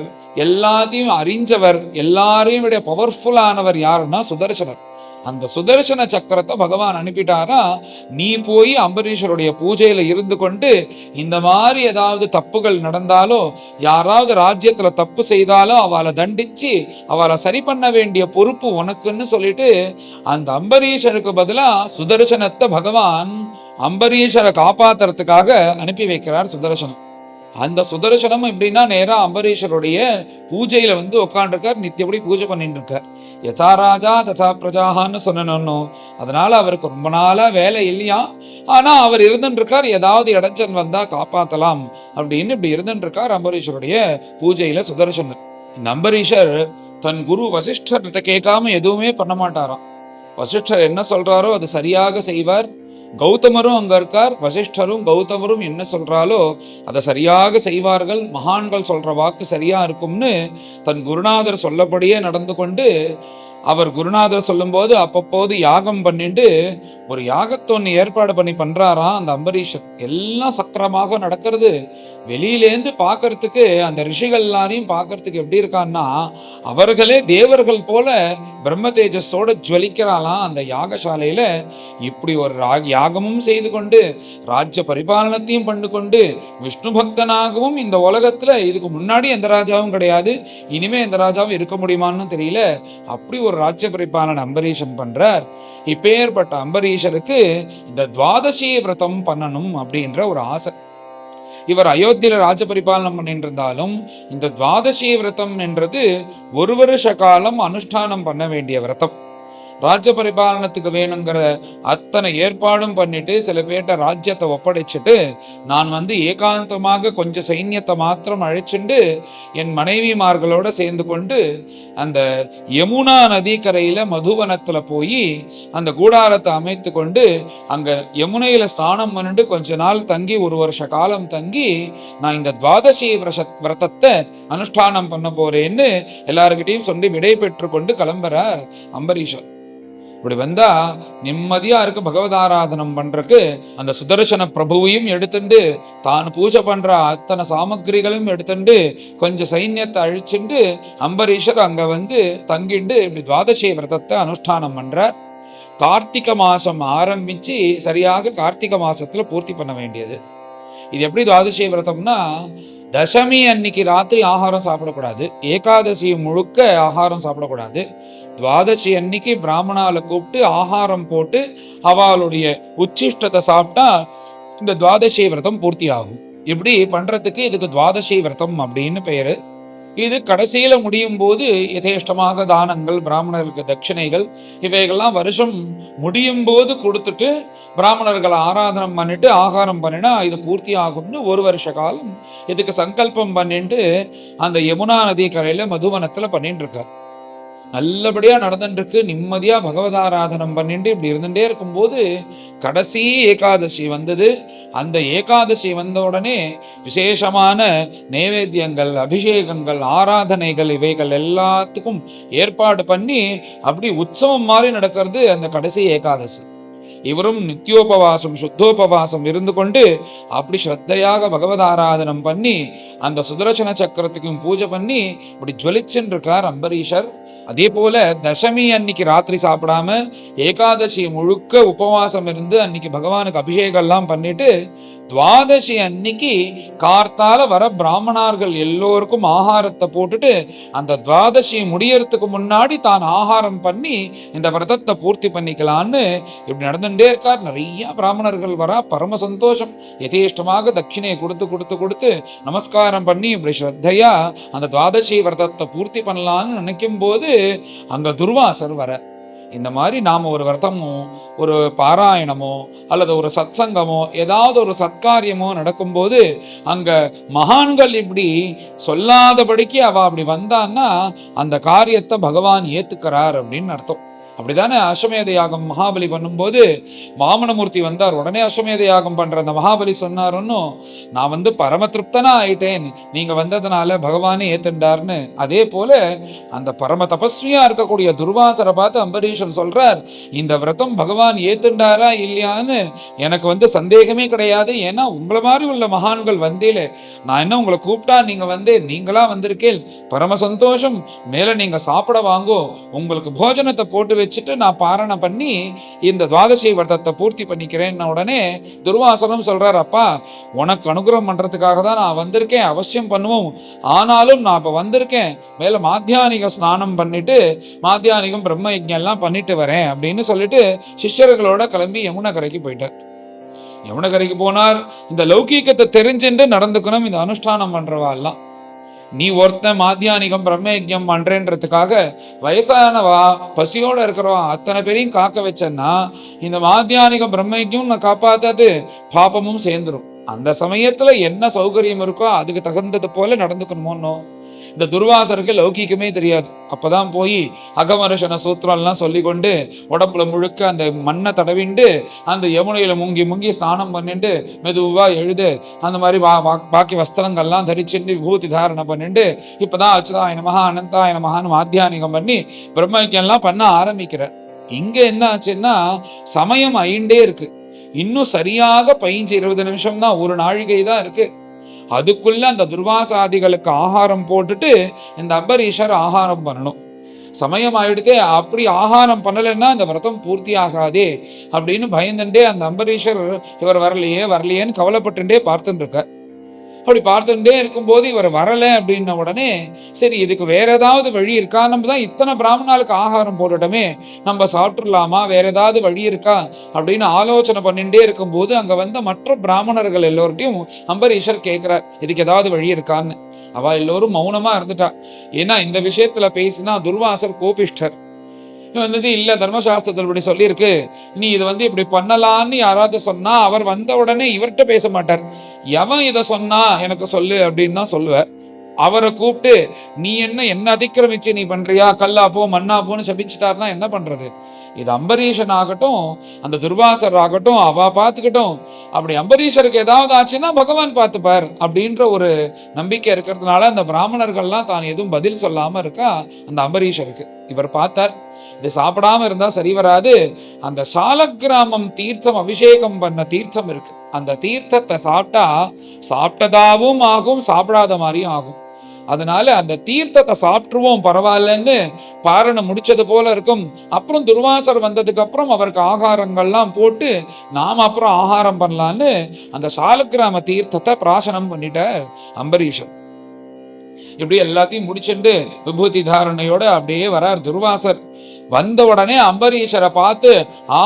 எல்லாத்தையும் அறிஞ்சவர், எல்லாரையும் விட பவர்ஃபுல்லானவர் யாருன்னா சுதர்சனர். அந்த சுதர்சன சக்கரத்தை பகவான் அனுப்பிட்டாரா, நீ போய் அம்பரீஷருடைய பூஜையில இருந்து கொண்டு இந்த மாதிரி ஏதாவது தப்புகள் நடந்தாலோ, யாராவது ராஜ்யத்துல தப்பு செய்தாலோ அவளை தண்டிச்சு அவளை சரி பண்ண வேண்டிய பொறுப்பு உனக்குன்னு சொல்லிட்டு அந்த அம்பரீஷருக்கு பதிலா சுதர்சனத்தை பகவான் அம்பரீஷரை காப்பாத்துறதுக்காக அனுப்பி வைக்கிறார் சுதர்சனம். அந்த சுதர்சனம் எப்படின்னா நேரா அம்பரீஷருடைய பூஜையில வந்து உட்காந்துருக்கார், நித்தியப்படி பூஜை பண்ணிட்டு இருக்கார். யசா ராஜா தசா பிரஜான்னு சொன்னோம். அதனால அவருக்கு ரொம்ப நாளா வேலை இல்லையா, ஆனா அவர் இருந்துட்டு இருக்கார், ஏதாவது இடைச்சல் வந்தா காப்பாத்தலாம் அப்படின்னு இப்படி இருந்துட்டு இருக்கார் அம்பரீஷருடைய பூஜையில சுதர்சனர். இந்த அம்பரீஷர் தன் குரு வசிஷ்டர்கிட்ட கேட்காம எதுவுமே பண்ண மாட்டாராம். வசிஷ்டர் என்ன சொல்றாரோ அது சரியாக செய்வார். கௌதமரும் அங்க இருக்கார், வசிஷ்டரும் கௌதமரும் என்ன சொல்றாலோ அதை சரியாக செய்வார்கள். மகான்கள் சொல்ற வாக்கு சரியா இருக்கும்னு தன் குருநாதர் சொல்லபடியே நடந்து கொண்டு, அவர் குருநாதர் சொல்லும் போது அப்பப்போது யாகம் பண்ணிட்டு ஒரு யாகத்தை ஒன்று ஏற்பாடு பண்ணி பண்றாராம் அந்த அம்பரீஷர். எல்லாம் சக்கரமாக நடக்கிறது. வெளியிலேருந்து பார்க்கறதுக்கு அந்த ரிஷிகள் எல்லாரையும் பார்க்கறதுக்கு எப்படி இருக்கான்னா, அவர்களே தேவர்கள் போல பிரம்ம தேஜஸோட ஜுவலிக்கிறாளாம் அந்த யாகசாலையில. இப்படி ஒரு யாகமும் செய்து கொண்டு ராஜ்ய பரிபாலனத்தையும் பண்ணு கொண்டு விஷ்ணு பக்தனாகவும் இந்த உலகத்துல இதுக்கு முன்னாடி எந்த ராஜாவும் கிடையாது, இனிமே எந்த ராஜாவும் இருக்க முடியுமான்னு தெரியல, அப்படி ஒரு ராஜ்ய பரிபாலன அம்பரீஷன் பண்றார். இப்பேற்பட்ட அம்பரீஷருக்கு இந்த துவாதசி விரதம் பண்ணணும் அப்படின்ற ஒரு ஆசை. இவர் அயோத்தியில ராஜ பரிபாலனம் பண்ணிட்டு இருந்தாலும் இந்த துவாதசி விரதம் என்றது ஒரு வருஷ காலம் அனுஷ்டானம் பண்ண வேண்டிய விரதம். ராஜ்ய பரிபாலனத்துக்கு வேணுங்கிற அத்தனை ஏற்பாடும் பண்ணிட்டு சில பேர்ட்ட ராஜ்யத்தை ஒப்படைச்சிட்டு நான் வந்து ஏகாந்தமாக கொஞ்சம் சைன்யத்தை மாத்திரம் அழைச்சிண்டு என் மனைவிமார்களோட சேர்ந்து கொண்டு அந்த யமுனா நதிக்கரையில மதுவனத்துல போய் அந்த கூடாரத்தை அமைத்து கொண்டு அங்க யமுனையில ஸ்நானம் பண்ணிட்டு கொஞ்ச நாள் தங்கி ஒரு வருஷ காலம் தங்கி நான் இந்த துவாதசி விரதத்தை அனுஷ்டானம் பண்ண போறேன்னு எல்லாருக்கிட்டையும் சொல்லி விடை பெற்று கொண்டு கிளம்புறார் அம்பரீஷர். இப்படி வந்தா நிம்மதியா இருக்கு பகவதாராதனம் பண்றதுக்கு. அந்த சுதர்சன பிரபுவையும் எடுத்துண்டு தான் பூஜை பண்ற அத்தனை சாமகிரிகளும் எடுத்துண்டு கொஞ்சம் சைன்யத்தை அழிச்சுண்டு அம்பரீஷர் அங்க வந்து தங்கிண்டு இப்படி துவாதசி விரதத்தை அனுஷ்டானம் பண்றார். கார்த்திகை மாசம் ஆரம்பிச்சு சரியாக கார்த்திகை மாசத்துல பூர்த்தி பண்ண வேண்டியது. இது எப்படி துவாதசி விரதம்னா, தசமி அன்னைக்கு ராத்திரி ஆகாரம் சாப்பிடக்கூடாது, ஏகாதசி முழுக்க ஆகாரம் சாப்பிடக்கூடாது. துவாதசி அன்னைக்கு பிராமணால கூப்பிட்டு ஆகாரம் போட்டு அவளுடைய உச்சிஷ்டத்தை சாப்பிட்டா இந்த துவாதசி விரதம் பூர்த்தி ஆகும். இப்படி பண்றதுக்கு இதுக்கு துவாதசி விரதம் அப்படின்னு பெயரு. இது கடைசியில முடியும் போது யதேஷ்டமாக தானங்கள், பிராமணர்களுக்கு தட்சிணைகள் இவைகள்லாம் வருஷம் முடியும் போது கொடுத்துட்டு பிராமணர்களை ஆராதனம் பண்ணிட்டு ஆகாரம் பண்ணினா இது பூர்த்தி ஆகும்னு ஒரு வருஷ காலம் இதுக்கு சங்கல்பம் பண்ணிட்டு அந்த யமுனா நதி கரையில மதுவனத்துல பண்ணிட்டு இருக்கார். நல்லபடியா நடந்துட்டு இருக்கு. நிம்மதியா பகவதாராதனம் பண்ணிட்டு இப்படி இருந்துட்டே இருக்கும்போது கடைசி ஏகாதசி வந்தது. அந்த ஏகாதசி வந்த உடனே விசேஷமான நைவேத்தியங்கள், அபிஷேகங்கள், ஆராதனைகள் இவைகள் எல்லாத்துக்கும் ஏற்பாடு பண்ணி அப்படி உற்சவம் மாதிரி நடக்கிறது அந்த கடைசி ஏகாதசி. இவரும் நித்தியோபவாசம் சுத்தோபவாசம் இருந்து கொண்டு அப்படி ஸ்ரத்தையாக பகவதாராதனம் பண்ணி அந்த சுதர்சன சக்கரத்துக்கும் பூஜை பண்ணி இப்படி ஜுவலிச்சுன்னு இருக்கார் அம்பரீஷர். அதே போல தசமி அன்னைக்கு ராத்திரி சாப்பிடாம ஏகாதசி முழுக்க உபவாசம் இருந்து அன்னைக்கு பகவானுக்கு அபிஷேகம் எல்லாம் பண்ணிட்டு துவாதசி அன்னைக்கு கார்த்தால வர பிராமணர்கள் எல்லோருக்கும் ஆகாரத்தை போட்டுட்டு அந்த துவாதசி முடியறதுக்கு முன்னாடி தான் ஆகாரம் பண்ணி இந்த விரதத்தை பூர்த்தி பண்ணிக்கலான்னு இப்படி நடந்துட்டே இருக்கார். நிறைய பிராமணர்கள் வரா, பரம சந்தோஷம். யதேஷ்டமாக தட்சிணையை கொடுத்து கொடுத்து கொடுத்து நமஸ்காரம் பண்ணி இப்படி ஸ்ரத்தையா அந்த துவாதசி விரதத்தை பூர்த்தி பண்ணலான்னு நினைக்கும் போது அங்க துர்வாசர் வர. இந்த மாதிரி நாம ஒரு விரதமோ ஒரு பாராயணமோ அல்லது ஒரு சத்சங்கமோ ஏதாவது ஒரு சத்காரியமோ நடக்கும்போது அங்க மகான்கள் இப்படி சொல்லாதபடிக்கு அவ அப்படி வந்தான்னா அந்த காரியத்தை பகவான் ஏத்துக்கிறார் அப்படின்னு அர்த்தம். அப்படிதானே அஸ்வமேத யாகம் மகாபலி பண்ணும்போது வாமனமூர்த்தி வந்தார். உடனே அஸ்வமேத யாகம் பண்ற அந்த மகாபலி சொன்னாருன்னு, நான் வந்து பரம திருப்தனா ஆயிட்டேன், நீங்க வந்ததுனால பகவானே ஏத்துண்டார்னு. அதே போல அந்த பரம தபஸ்வியா இருக்கக்கூடிய துர்வாசரை பார்த்து அம்பரீஷன் சொல்றார், இந்த விரதம் பகவான் ஏத்துண்டாரா இல்லையான்னு எனக்கு வந்து சந்தேகமே கிடையாது. ஏன்னா உங்களை மாதிரி உள்ள மகான்கள் வந்தேலே, நான் என்ன உங்களை கூப்பிட்டா நீங்க வந்து நீங்களா வந்திருக்கேன், பரம சந்தோஷம். மேல நீங்க சாப்பிட வாங்கோ, உங்களுக்கு போஜனத்தை போட்டு வச்சுட்டு நான் பாரணம் பண்ணி இந்த துவாதசி விரதத்தை பூர்த்தி பண்ணிக்கிறேன். உடனே துர்வாசனம் சொல்றார், அப்பா உனக்கு அனுகிரகம் பண்றதுக்காக தான் நான் வந்திருக்கேன், அவசியம் பண்ணுவோம். ஆனாலும் நான் இப்ப வந்திருக்கேன், மேல மாத்தியானிக ஸ்நானம் பண்ணிட்டு மாத்தியானிகம் பிரம்ம யஜ்ஞம் எல்லாம் பண்ணிட்டு வரேன் அப்படின்னு சொல்லிட்டு சிஷ்யர்களோட கிளம்பி யமுனை கரைக்கு போயிட்டார். யமுனை கரைக்கு போனார். இந்த லௌகீகத்தை தெரிஞ்சுட்டு நடந்துக்கணும் இந்த அனுஷ்டானம் பண்றவா எல்லாம். நீ ஒருத்தன் மாத்தியானிகம் பிரம்மயஜம் பண்றேன்றதுக்காக வயசானவா பசியோட இருக்கிறவா அத்தனை பேரையும் காக்க வச்சேன்னா இந்த மாத்தியானிகம் பிரம்மயஜம் நான் காப்பாத்தாது பாப்பமும் சேர்ந்துடும். அந்த சமயத்துல என்ன சௌகரியம் இருக்கோ அதுக்கு தகுந்தது போல நடந்துக்கணுமோன்னோ. இந்த துர்வாசருக்கு லௌகிக்கமே தெரியாது. அப்பதான் போய் அகமர்ஷன சூத்திரம் எல்லாம் சொல்லி கொண்டு உடம்புல முழுக்க அந்த மண்ணை தடவிண்டு அந்த யமுனையில முங்கி முங்கி ஸ்நானம் பண்ணிட்டு மெதுவா எழுது அந்த மாதிரி பாக்கி வஸ்திரங்கள்லாம் தரிச்சுட்டு விபூதி தாரணை பண்ணிட்டு இப்பதான் அச்சுதாய நமஹா அனந்தாய நமஹான்னு மாத்தியானிகம் பண்ணி பிரம்மயஜ்ஞம்லாம் பண்ண ஆரம்பிக்கிற. இங்க என்ன ஆச்சுன்னா சமயம் ஆயிண்டே இருக்கு. இன்னும் சரியாக 15-20 நிமிஷம் தான், ஒரு நாழிகை தான் இருக்கு. அதுக்குள்ள அந்த துர்வாசாதிகளுக்கு ஆகாரம் போட்டுட்டு இந்த அம்பரீஷர் ஆகாரம் பண்ணணும். சமயம் ஆயிடுதே, அப்படி ஆகாரம் பண்ணலைன்னா அந்த விரதம் பூர்த்தி ஆகாதே அப்படின்னு பயந்துட்டே அந்த அம்பரீஷர் இவர் வரலையேன்னு கவலைப்பட்டுட்டே பார்த்துட்டு இருக்க. அப்படி பார்த்துட்டே இருக்கும்போது இவர் வரலை அப்படின்ன உடனே சரி இதுக்கு வேற ஏதாவது வழி இருக்கா, நம்ம தான் இத்தனை பிராமணாளுக்கு ஆகாரம் போட்டுட்டோமே, நம்ம சாப்பிட்டுலாமா, வேற ஏதாவது வழி இருக்கா அப்படின்னு ஆலோசனை பண்ணிட்டே இருக்கும்போது அங்க வந்த மற்ற பிராமணர்கள் எல்லோர்ட்டையும் அம்பரீஷர் கேட்கிறார், இதுக்கு ஏதாவது வழி இருக்கான்னு. அவ எல்லோரும் மௌனமா இருந்துட்டா. ஏன்னா இந்த விஷயத்துல பேசினா துர்வாசர் கோபிஷ்டர். வந்தது இல்ல, தர்மசாஸ்திரத்தில் இப்படி சொல்லியிருக்கு, நீ இது வந்து இப்படி பண்ணலான்னு யாராவது சொன்னா அவர் வந்த உடனே இவர்கிட்ட பேச மாட்டார். எவன் இதை சொன்னா எனக்கு சொல்லு அப்படின்னு தான் சொல்லுவார். அவரை கூப்பிட்டு நீ என்ன அதிக்கிரமிச்சு நீ பண்றியா, கல்லா போ மண்ணா போன்னு சபிச்சுட்டாருன்னா என்ன பண்றது? இது அம்பரீஷன் ஆகட்டும் அந்த துர்வாசர் ஆகட்டும் அவ பார்த்துக்கிட்டும். அப்படி அம்பரீஷருக்கு ஏதாவது ஆச்சுன்னா பகவான் பார்த்துப்பார் அப்படின்ற ஒரு நம்பிக்கை இருக்கிறதுனால அந்த பிராமணர்கள்லாம் தான் எதுவும் பதில் சொல்லாம இருக்கா அந்த அம்பரீஷருக்கு. இவர் பார்த்தார், இது சாப்பிடாம இருந்தா சரி வராது. அந்த சாலக்கிராமம் தீர்த்தம் அபிஷேகம் பண்ண தீர்த்தம் இருக்கு, அந்த தீர்த்தத்தை சாப்பிட்டா சாப்பிட்டதாவும் ஆகும் சாப்பிடாத மாதிரியும் ஆகும். அதனால அந்த தீர்த்தத்தை சாப்பிட்டுருவோம் பரவாயில்லன்னு பாரணம் முடிச்சது போல இருக்கும். அப்புறம் துர்வாசர் வந்ததுக்கு அப்புறம் அவருக்கு ஆகாரங்கள்லாம் போட்டு நாம அப்புறம் ஆகாரம் பண்ணலான்னு அந்த சாலக்கிராம தீர்த்தத்தை பிராசனம் பண்ணிட்டார் அம்பரீஷன். இப்படி எல்லாத்தையும் முடிச்சுட்டு விபூதி தாரணையோட அப்படியே வரார் துர்வாசர். வந்த உடனே அம்பரீஷரை பார்த்து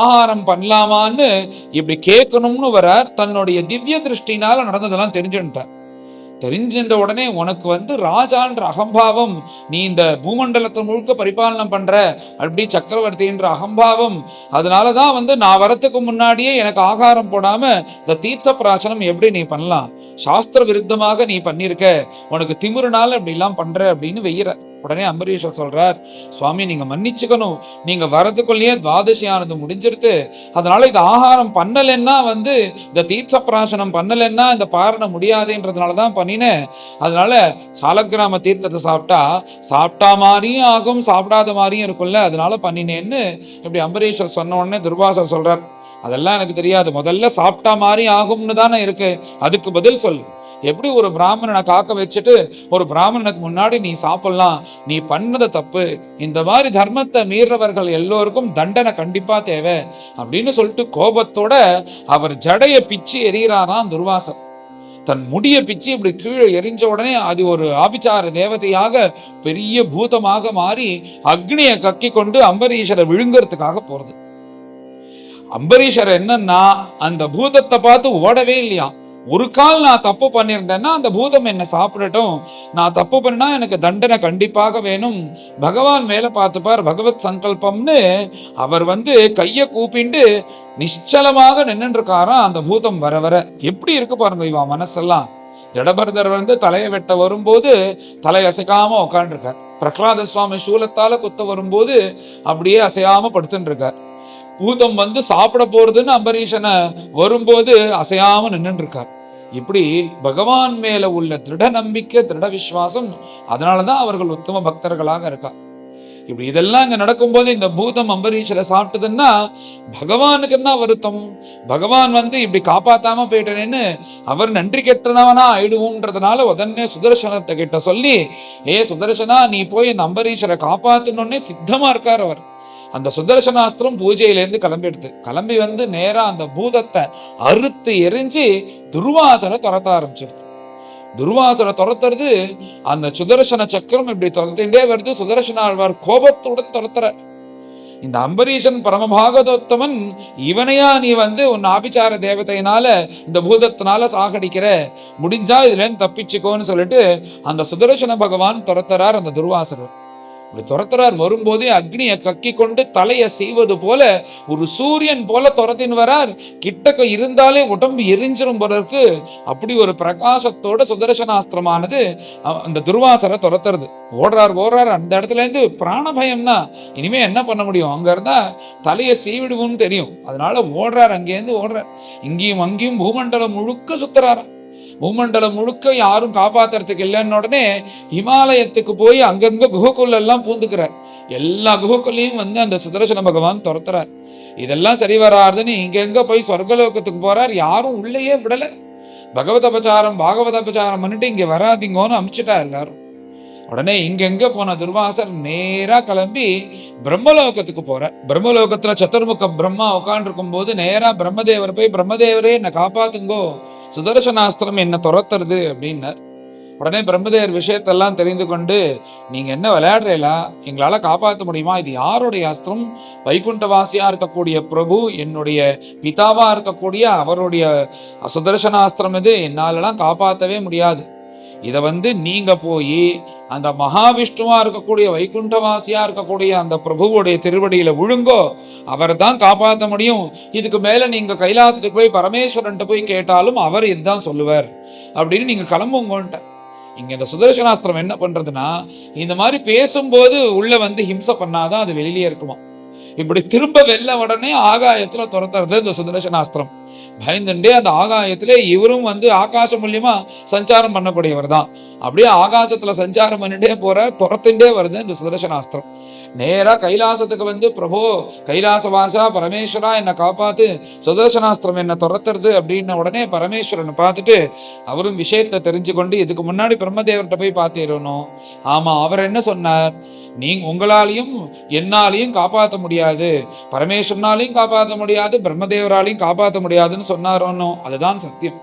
ஆகாரம் பண்ணலாமான்னு இப்படி கேட்கணும்னு வரார். தன்னுடைய திவ்ய திருஷ்டினால நடந்ததெல்லாம் தெரிஞ்சுட்டார். தெரிஞ்சின்ற உடனே உனக்கு வந்து ராஜான்ற அகம்பாவம், நீ இந்த பூமண்டலத்தை முழுக்க பரிபாலனம் பண்ற அப்படி சக்கரவர்த்தின்ற அகம்பாவம், அதனாலதான் வந்து நான் வரத்துக்கு முன்னாடியே எனக்கு ஆகாரம் போடாம இந்த தீர்த்த பிராசனம் எப்படி நீ பண்ணலாம், சாஸ்திர விருத்தமாக நீ பண்ணிருக்க, உனக்கு திமிருனால இப்படி எல்லாம் பண்ற அப்படின்னு வெய்யற. உடனே அம்பரீஷர் சொல்றார், சுவாமி நீங்க மன்னிச்சுக்கணும், நீங்க வரதுக்குள்ளேயே துவாதசியானது முடிஞ்சிருது, அதனால இது ஆகாரம் பண்ணலைன்னா வந்து இந்த தீர்த்த பிராசனம் பண்ணலைன்னா இந்த பாரணம் முடியாதுன்றதுனாலதான் பண்ணினேன். அதனால சாலக்கிராம தீர்த்தத்தை சாப்பிட்டா மாதிரியும் ஆகும் சாப்பிடாத மாதிரியும் இருக்கும்ல, அதனால பண்ணினேன்னு இப்படி அம்பரீஷர் சொன்ன உடனே துர்வாசர் சொல்றார், அதெல்லாம் எனக்கு தெரியாது, முதல்ல சாப்பிட்டா மாதிரி ஆகும்னு தானே இருக்கு, அதுக்கு பதில் சொல்லு. எப்படி ஒரு பிராமணனை காக்க வச்சுட்டு ஒரு பிராமணனுக்கு முன்னாடி நீ சாப்பிடலாம், நீ பண்ணது தப்பு, இந்த மாதிரி தர்மத்தை மீறவர்கள் எல்லோருக்கும் தண்டனை கண்டிப்பா தேவை அப்படின்னு சொல்லிட்டு கோபத்தோட அவர் ஜடைய பிச்சு எறிகிறாராம் துர்வாசர். தன் முடிய பிச்சு இப்படி கீழே எரிஞ்ச உடனே அது ஒரு ஆபிச்சார தேவதையாக பெரிய பூதமாக மாறி அக்னியை கக்கி கொண்டு அம்பரீஷரை விழுங்கிறதுக்காக போறது. அம்பரீஷர் என்னன்னா அந்த பூதத்தை பார்த்து ஓடவே இல்லையா. ஒரு கால் நான் தப்பு பண்ணியிருந்தேன்னா அந்த பூதம் என்ன சாப்பிடட்டும், நான் தப்பு பண்ணினா எனக்கு தண்டனை கண்டிப்பாக வேணும், பகவான் மேல பார்த்துப்பார், பகவத் சங்கல்பம்னு அவர் கையை கூப்பிண்டு நிச்சலமாக நின்று இருக்காராம். அந்த பூதம் வர வர எப்படி இருக்கு பாருங்க இவன் மனசெல்லாம். ஜடபரதர் தலையை வெட்ட வரும்போது தலை அசைக்காம உட்காந்துருக்கார். பிரகலாத சுவாமி சூலத்தால குத்த வரும்போது அப்படியே அசையாம படுத்துட்டு இருக்கார். பூதம் சாப்பிட போறதுன்னு அம்பரீஷனை வரும்போது அசையாம நின்று இருக்கார். இப்படி பகவான் மேல உள்ள திருட நம்பிக்கை, திருட விசுவாசம், அதனாலதான் அவர்கள் உத்தம பக்தர்களாக இருக்கா. இப்படி இதெல்லாம் இங்க நடக்கும்போது இந்த பூதம் அம்பரீஷரை சாப்பிட்டதுன்னா பகவானுக்கு என்ன வருத்தம், பகவான் இப்படி காப்பாத்தாம போயிட்டேன்னு அவர் நன்றி கெட்டனவனா ஆயிடுவோன்றதுனால உடனே சுதர்சனத்தை கிட்ட சொல்லி, ஏ சுதர்சனா நீ போய் இந்த அம்பரீஷரை காப்பாத்தணும்னே சித்தமா இருக்கார் அவர். அந்த சுதர்சனாஸ்திரம் பூஜையிலேருந்து கிளம்பி நேரா அந்த பூதத்தை அறுத்து எரிஞ்சு துர்வாசரை துரத்த ஆரம்பிச்சிருது. துர்வாசரை துரத்துறது அந்த சுதர்சன சக்கரம் இப்படி துரத்திண்டே வருது. சுதர்சன ஆழ்வார் கோபத்துடன் துரத்துறார். இந்த அம்பரீஷன் பரமபாகவதோத்தமன் இவனையா நீ உன் ஆபிச்சார தேவதையினால இந்த பூதத்தினால சாகடிக்கிற, முடிஞ்சா இதுல இருந்து தப்பிச்சுக்கோன்னு சொல்லிட்டு அந்த சுதர்சன பகவான் துரத்துறார். அந்த துர்வாசர் துரத்துறார். வரும்போதே அக்னியை கக்கி கொண்டு தலையை செய்வது போல ஒரு சூரியன் போல துரத்தின் வரார். கிட்டக்க இருந்தாலே உடம்பு எரிஞ்சிரும் போல இருக்கு. அப்படி ஒரு பிரகாசத்தோட சுதர்சனாஸ்திரமானது அந்த துர்வாசரை துரத்துறது. ஓடுறார். அந்த இடத்துல இருந்து பிராண பயம்னா இனிமே என்ன பண்ண முடியும், அங்க இருந்தா தலையை சீவிடுவோம்னு தெரியும். அதனால அங்கேருந்து ஓடுறார். இங்கேயும் அங்கேயும் பூமண்டலம் முழுக்க சுத்துறாராம். பூமண்டலம் முழுக்க யாரும் காப்பாத்துறதுக்கு இல்லைன்னு உடனே ஹிமாலயத்துக்கு போய் அங்கங்க குகைக்குள்ள எல்லாம் பூந்துக்கிறார். எல்லா குகைக்குள்ளையும் அந்த சுதர்சன பகவான் துரத்துறார். இதெல்லாம் சரி வராதுன்னு இங்க போய் சொர்க்கலோகத்துக்கு போறார். யாரும் உள்ளேயே விடல. பாகவத அபச்சாரம் பண்ணிட்டு இங்க வராதிங்கன்னு அமிச்சுட்டா எல்லாரும். உடனே இங்க போன துர்வாசர் நேரா கிளம்பி பிரம்மலோகத்துக்கு போற. பிரம்மலோகத்துல சதுர்முக பிரம்மா உட்காந்துருக்கும் போது நேரா பிரம்மதேவர் போய், பிரம்மதேவரே என்னை காப்பாத்துங்கோ, சுதர்சனாஸ்திரம் என்ன துரத்துறது அப்படின்னார். உடனே பிரம்மதேவர் விஷயத்தெல்லாம் தெரிந்து கொண்டு, நீங்க என்ன விளையாடுறீங்களா, எங்களால காப்பாற்ற முடியுமா, இது யாருடைய அஸ்திரம், வைகுண்டவாசியா இருக்கக்கூடிய பிரபு என்னுடைய பிதாவா இருக்கக்கூடிய அவருடைய சுதர்சனாஸ்திரம், இது என்னாலலாம் காப்பாற்றவே முடியாது, இதை நீங்க போய் அந்த மகாவிஷ்ணுவா இருக்கக்கூடிய வைகுண்டவாசியா இருக்கக்கூடிய அந்த பிரபுவோடைய திருவடியில விழுங்கோ, அவர் தான் காப்பாற்ற முடியும், இதுக்கு மேல நீங்க கைலாசத்துக்கு போய் பரமேஸ்வரன் போய் கேட்டாலும் அவர் இதுதான் சொல்லுவார் அப்படின்னு நீங்க கிளம்புங்கோன்ட்ட. இங்க இந்த சுதர்சனாஸ்திரம் என்ன பண்றதுன்னா, இந்த மாதிரி பேசும்போது உள்ள ஹிம்சை பண்ணாதான் அது வெளியிலே இருக்குமா. இப்படி திரும்ப வெல்ல உடனே ஆகாயத்துல துரத்துறது இந்த சுதர்சனாஸ்திரம். பயந்துட்டே அந்த ஆகாயத்திலே இவரும் ஆகாச மூலியமா சஞ்சாரம் பண்ணக்கூடியவர் தான். அப்படியே ஆகாசத்துல சஞ்சாரம் பண்ணிட்டே போற, துரத்துட்டே வருது இந்த சுதர்சனாஸ்திரம். நேரா கைலாசத்துக்கு பிரபோ கைலாசவாசா பரமேஸ்வரா என்னை காப்பாத்து, சுதர்சனாஸ்திரம் என்ன துரத்துறது அப்படின்ன உடனே பரமேஸ்வரனை பார்த்துட்டு அவரும் விஷயத்தை தெரிஞ்சு கொண்டு, இதுக்கு முன்னாடி பிரம்மதேவர்கிட்ட போய் பார்த்தேறணும், ஆமா அவர் என்ன சொன்னார், நீங்க உங்களாலையும் என்னாலையும் காப்பாற்ற முடியாது, பரமேஸ்வரனாலையும் காப்பாற்ற முடியாது, பிரம்மதேவராலையும் காப்பாற்ற முடியாதுன்னு சொன்னாரோன்னு, அதுதான் சத்தியம்.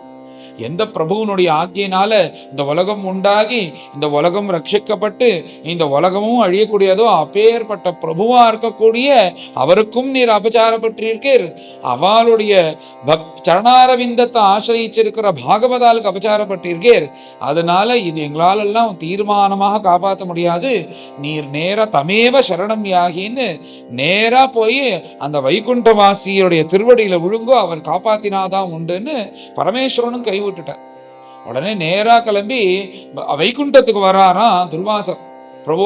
எந்த பிரபுவனுடைய ஆக்கியினால இந்த உலகம் உண்டாகி இந்த உலகம் ரட்சிக்கப்பட்டு இந்த உலகமும் அழியக்கூடியதோ அப்பேற்பட்ட பிரபுவா இருக்கக்கூடிய அவருக்கும் நீர் அபச்சாரப்பட்டிருக்கீர், அவளுடைய சரணாரவிந்தத்தை ஆசிரியிச்சிருக்கிற பாகவதாலுக்கு அபச்சாரப்பட்டிருக்கீர், அதனால இது எங்களாலெல்லாம் தீர்மானமாக காப்பாற்ற முடியாது, நீர் நேரா தமேவ சரணம் யாகின்னு நேரா போய் அந்த வைகுண்டவாசியுடைய திருவடியில விழுங்கோ, அவர் காப்பாத்தினாதான் உண்டுன்னு பரமேஸ்வரனும் கைவிட்டுட்டார். உடனே நேரா கிளம்பி வைகுண்டத்துக்கு வராராம் துர்வாசர். பிரபு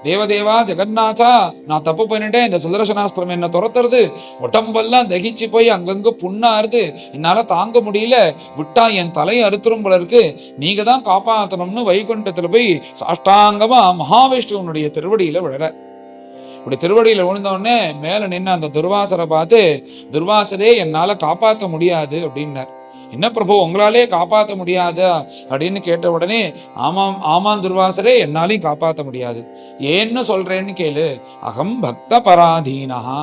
தேவதேவா ஜெகநாதா, நான் தப்பு பண்ணிட்டேன், இந்த சுதர்சனாஸ்திரம் என்ன துரத்துறது, உடம்பெல்லாம் தகிச்சு போய் அங்கங்க புண்ணாருது, என்னால தாங்க முடியல, விட்டா என் தலையை அறுத்துரும் போல இருக்கு, நீங்க தான் காப்பாற்றணும்னு வைகுண்டத்துல போய் சாஷ்டாங்கமா மகாவிஷ்ணுவனுடைய திருவடியில விழற. இப்படி திருவடியில விழுந்தோடனே மேல நின்று அந்த துர்வாசரை பார்த்து, துர்வாசரே என்னால காப்பாற்ற முடியாது அப்படின்னார். என்ன பிரபு உங்களாலே காப்பாற்ற முடியாதா அப்படின்னு கேட்ட உடனே ஆமாம் துர்வாசரே, என்னாலையும் காப்பாற்ற முடியாது. ஏன்னு சொல்றேன்னு கேளு. அகம் பக்த பராதீனஹா.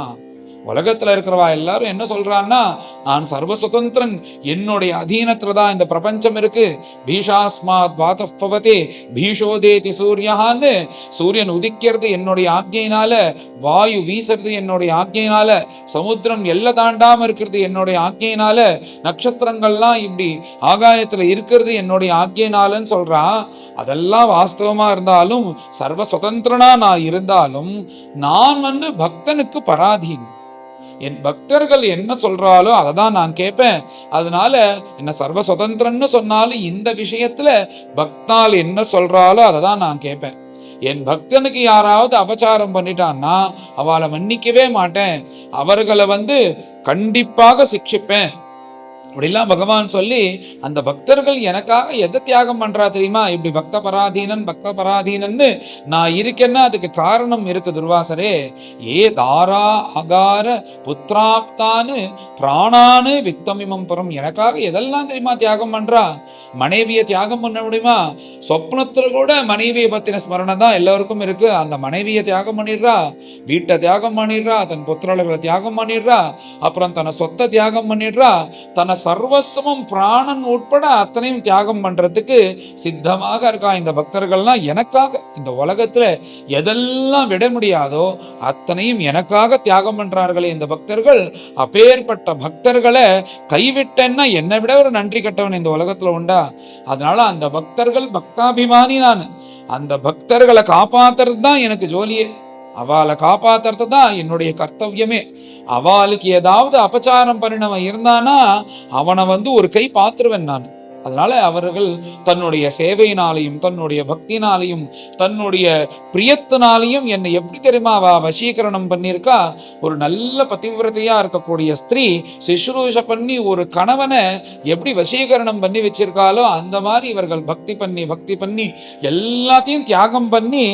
உலகத்துல இருக்கிறவா எல்லாரும் என்ன சொல்றான்னா, நான் சர்வ சுதந்திரன், என்னுடைய அதீனத்துல தான் இந்த பிரபஞ்சம் இருக்கு. பீஷாஸ்மாத் வாதஃ பவதே பீஷோதேதி சூரியஹான்னு, சூரியன் உதிக்கிறது என்னுடைய ஆக்ஞையினால, வாயு வீசுறது என்னுடைய ஆக்ஞையினால, சமுத்திரம் எல்லை தாண்டாம இருக்கிறது என்னுடைய ஆக்ஞையினால, நட்சத்திரங்கள்லாம் இப்படி ஆகாயத்துல இருக்கிறது என்னுடைய ஆக்ஞையினாலன்னு சொல்றான். அதெல்லாம் வாஸ்தவமா இருந்தாலும், சர்வ சுதந்திரனா நான் இருந்தாலும், நான் பக்தனுக்கு பராதீன். என் பக்தர்கள் என்ன சொல்றாலோ அதை தான் நான் கேட்பேன். அதனால என்ன சர்வ சுதந்திரன்னு சொன்னாலும் இந்த விஷயத்துல பக்தால் என்ன சொல்றாலோ அதை தான் நான் கேட்பேன். என் பக்தனுக்கு யாராவது அபச்சாரம் பண்ணிட்டான்னா அவளை மன்னிக்கவே மாட்டேன், அவர்களை கண்டிப்பாக சிக்ஷிப்பேன் அப்படிலாம் பகவான் சொல்லி, அந்த பக்தர்கள் எனக்காக எதை தியாகம் பண்றா தெரியுமா? இப்படி பக்த பராதீனன்னு நான் இருக்கேன்னா அதுக்கு காரணம் இருக்கு துர்வாசரே. ஏ தாரா அகார புத்திராப்தானு பிராணானு வித்தமிமம் பரம். எனக்காக எதெல்லாம் தெரியுமா தியாகம் பண்றா? மனைவியை தியாகம் பண்ண முடியுமா? சொப்னத்துல கூட மனைவியை பத்தின ஸ்மரணை தான் எல்லாருக்கும் இருக்கு. அந்த மனைவியை தியாகம் பண்ணிடுறா, வீட்டை தியாகம் பண்ணிடுறா, தன் புத்திரர்களை தியாகம் பண்ணிடுறா, அப்புறம் தன்னை சொத்தை தியாகம் பண்ணிடுறா, தன்னை சர்வஸ்வமும் பிராணன் உட்பட அத்தனையும் தியாகம் பண்றதுக்கு சித்தமாக இருக்கா இந்த பக்தர்கள்லாம். எனக்காக இந்த உலகத்துல எதெல்லாம் விட முடியாதோ அத்தனையும் எனக்காக தியாகம் பண்றார்களே இந்த பக்தர்கள். அப்பேற்பட்ட பக்தர்களை கைவிட்டேன்னா என்னை விட ஒரு நன்றி கட்டவன் இந்த உலகத்துல உண்டா? அதனால அந்த பக்தர்கள் பக்தாபிமானி. நான் அந்த பக்தர்களை காப்பாத்துறது தான் எனக்கு ஜோலியே, அவளை காப்பாத்துறது தான் என்னுடைய கர்த்தவியமே. அவளுக்கு ஏதாவது அபச்சாரம் பண்ணினவன் இருந்தானா அவனை ஒரு கை பாத்துருவேன் நான். அதனால அவர்கள் தன்னுடைய சேவையினாலையும் தன்னுடைய பக்தினாலையும் தன்னுடைய பிரியத்தினாலையும் என்னை எப்படி தெரியுமா வசீகரணம் பண்ணியிருக்கா? ஒரு நல்ல பதிவிரதையா இருக்கக்கூடிய ஸ்திரீ சுஷ்ரூஷ பண்ணி ஒரு கணவனை எப்படி வசீகரணம் பண்ணி வச்சிருக்காளோ அந்த மாதிரி இவர்கள் பக்தி பண்ணி எல்லாத்தையும் தியாகம் பண்ணி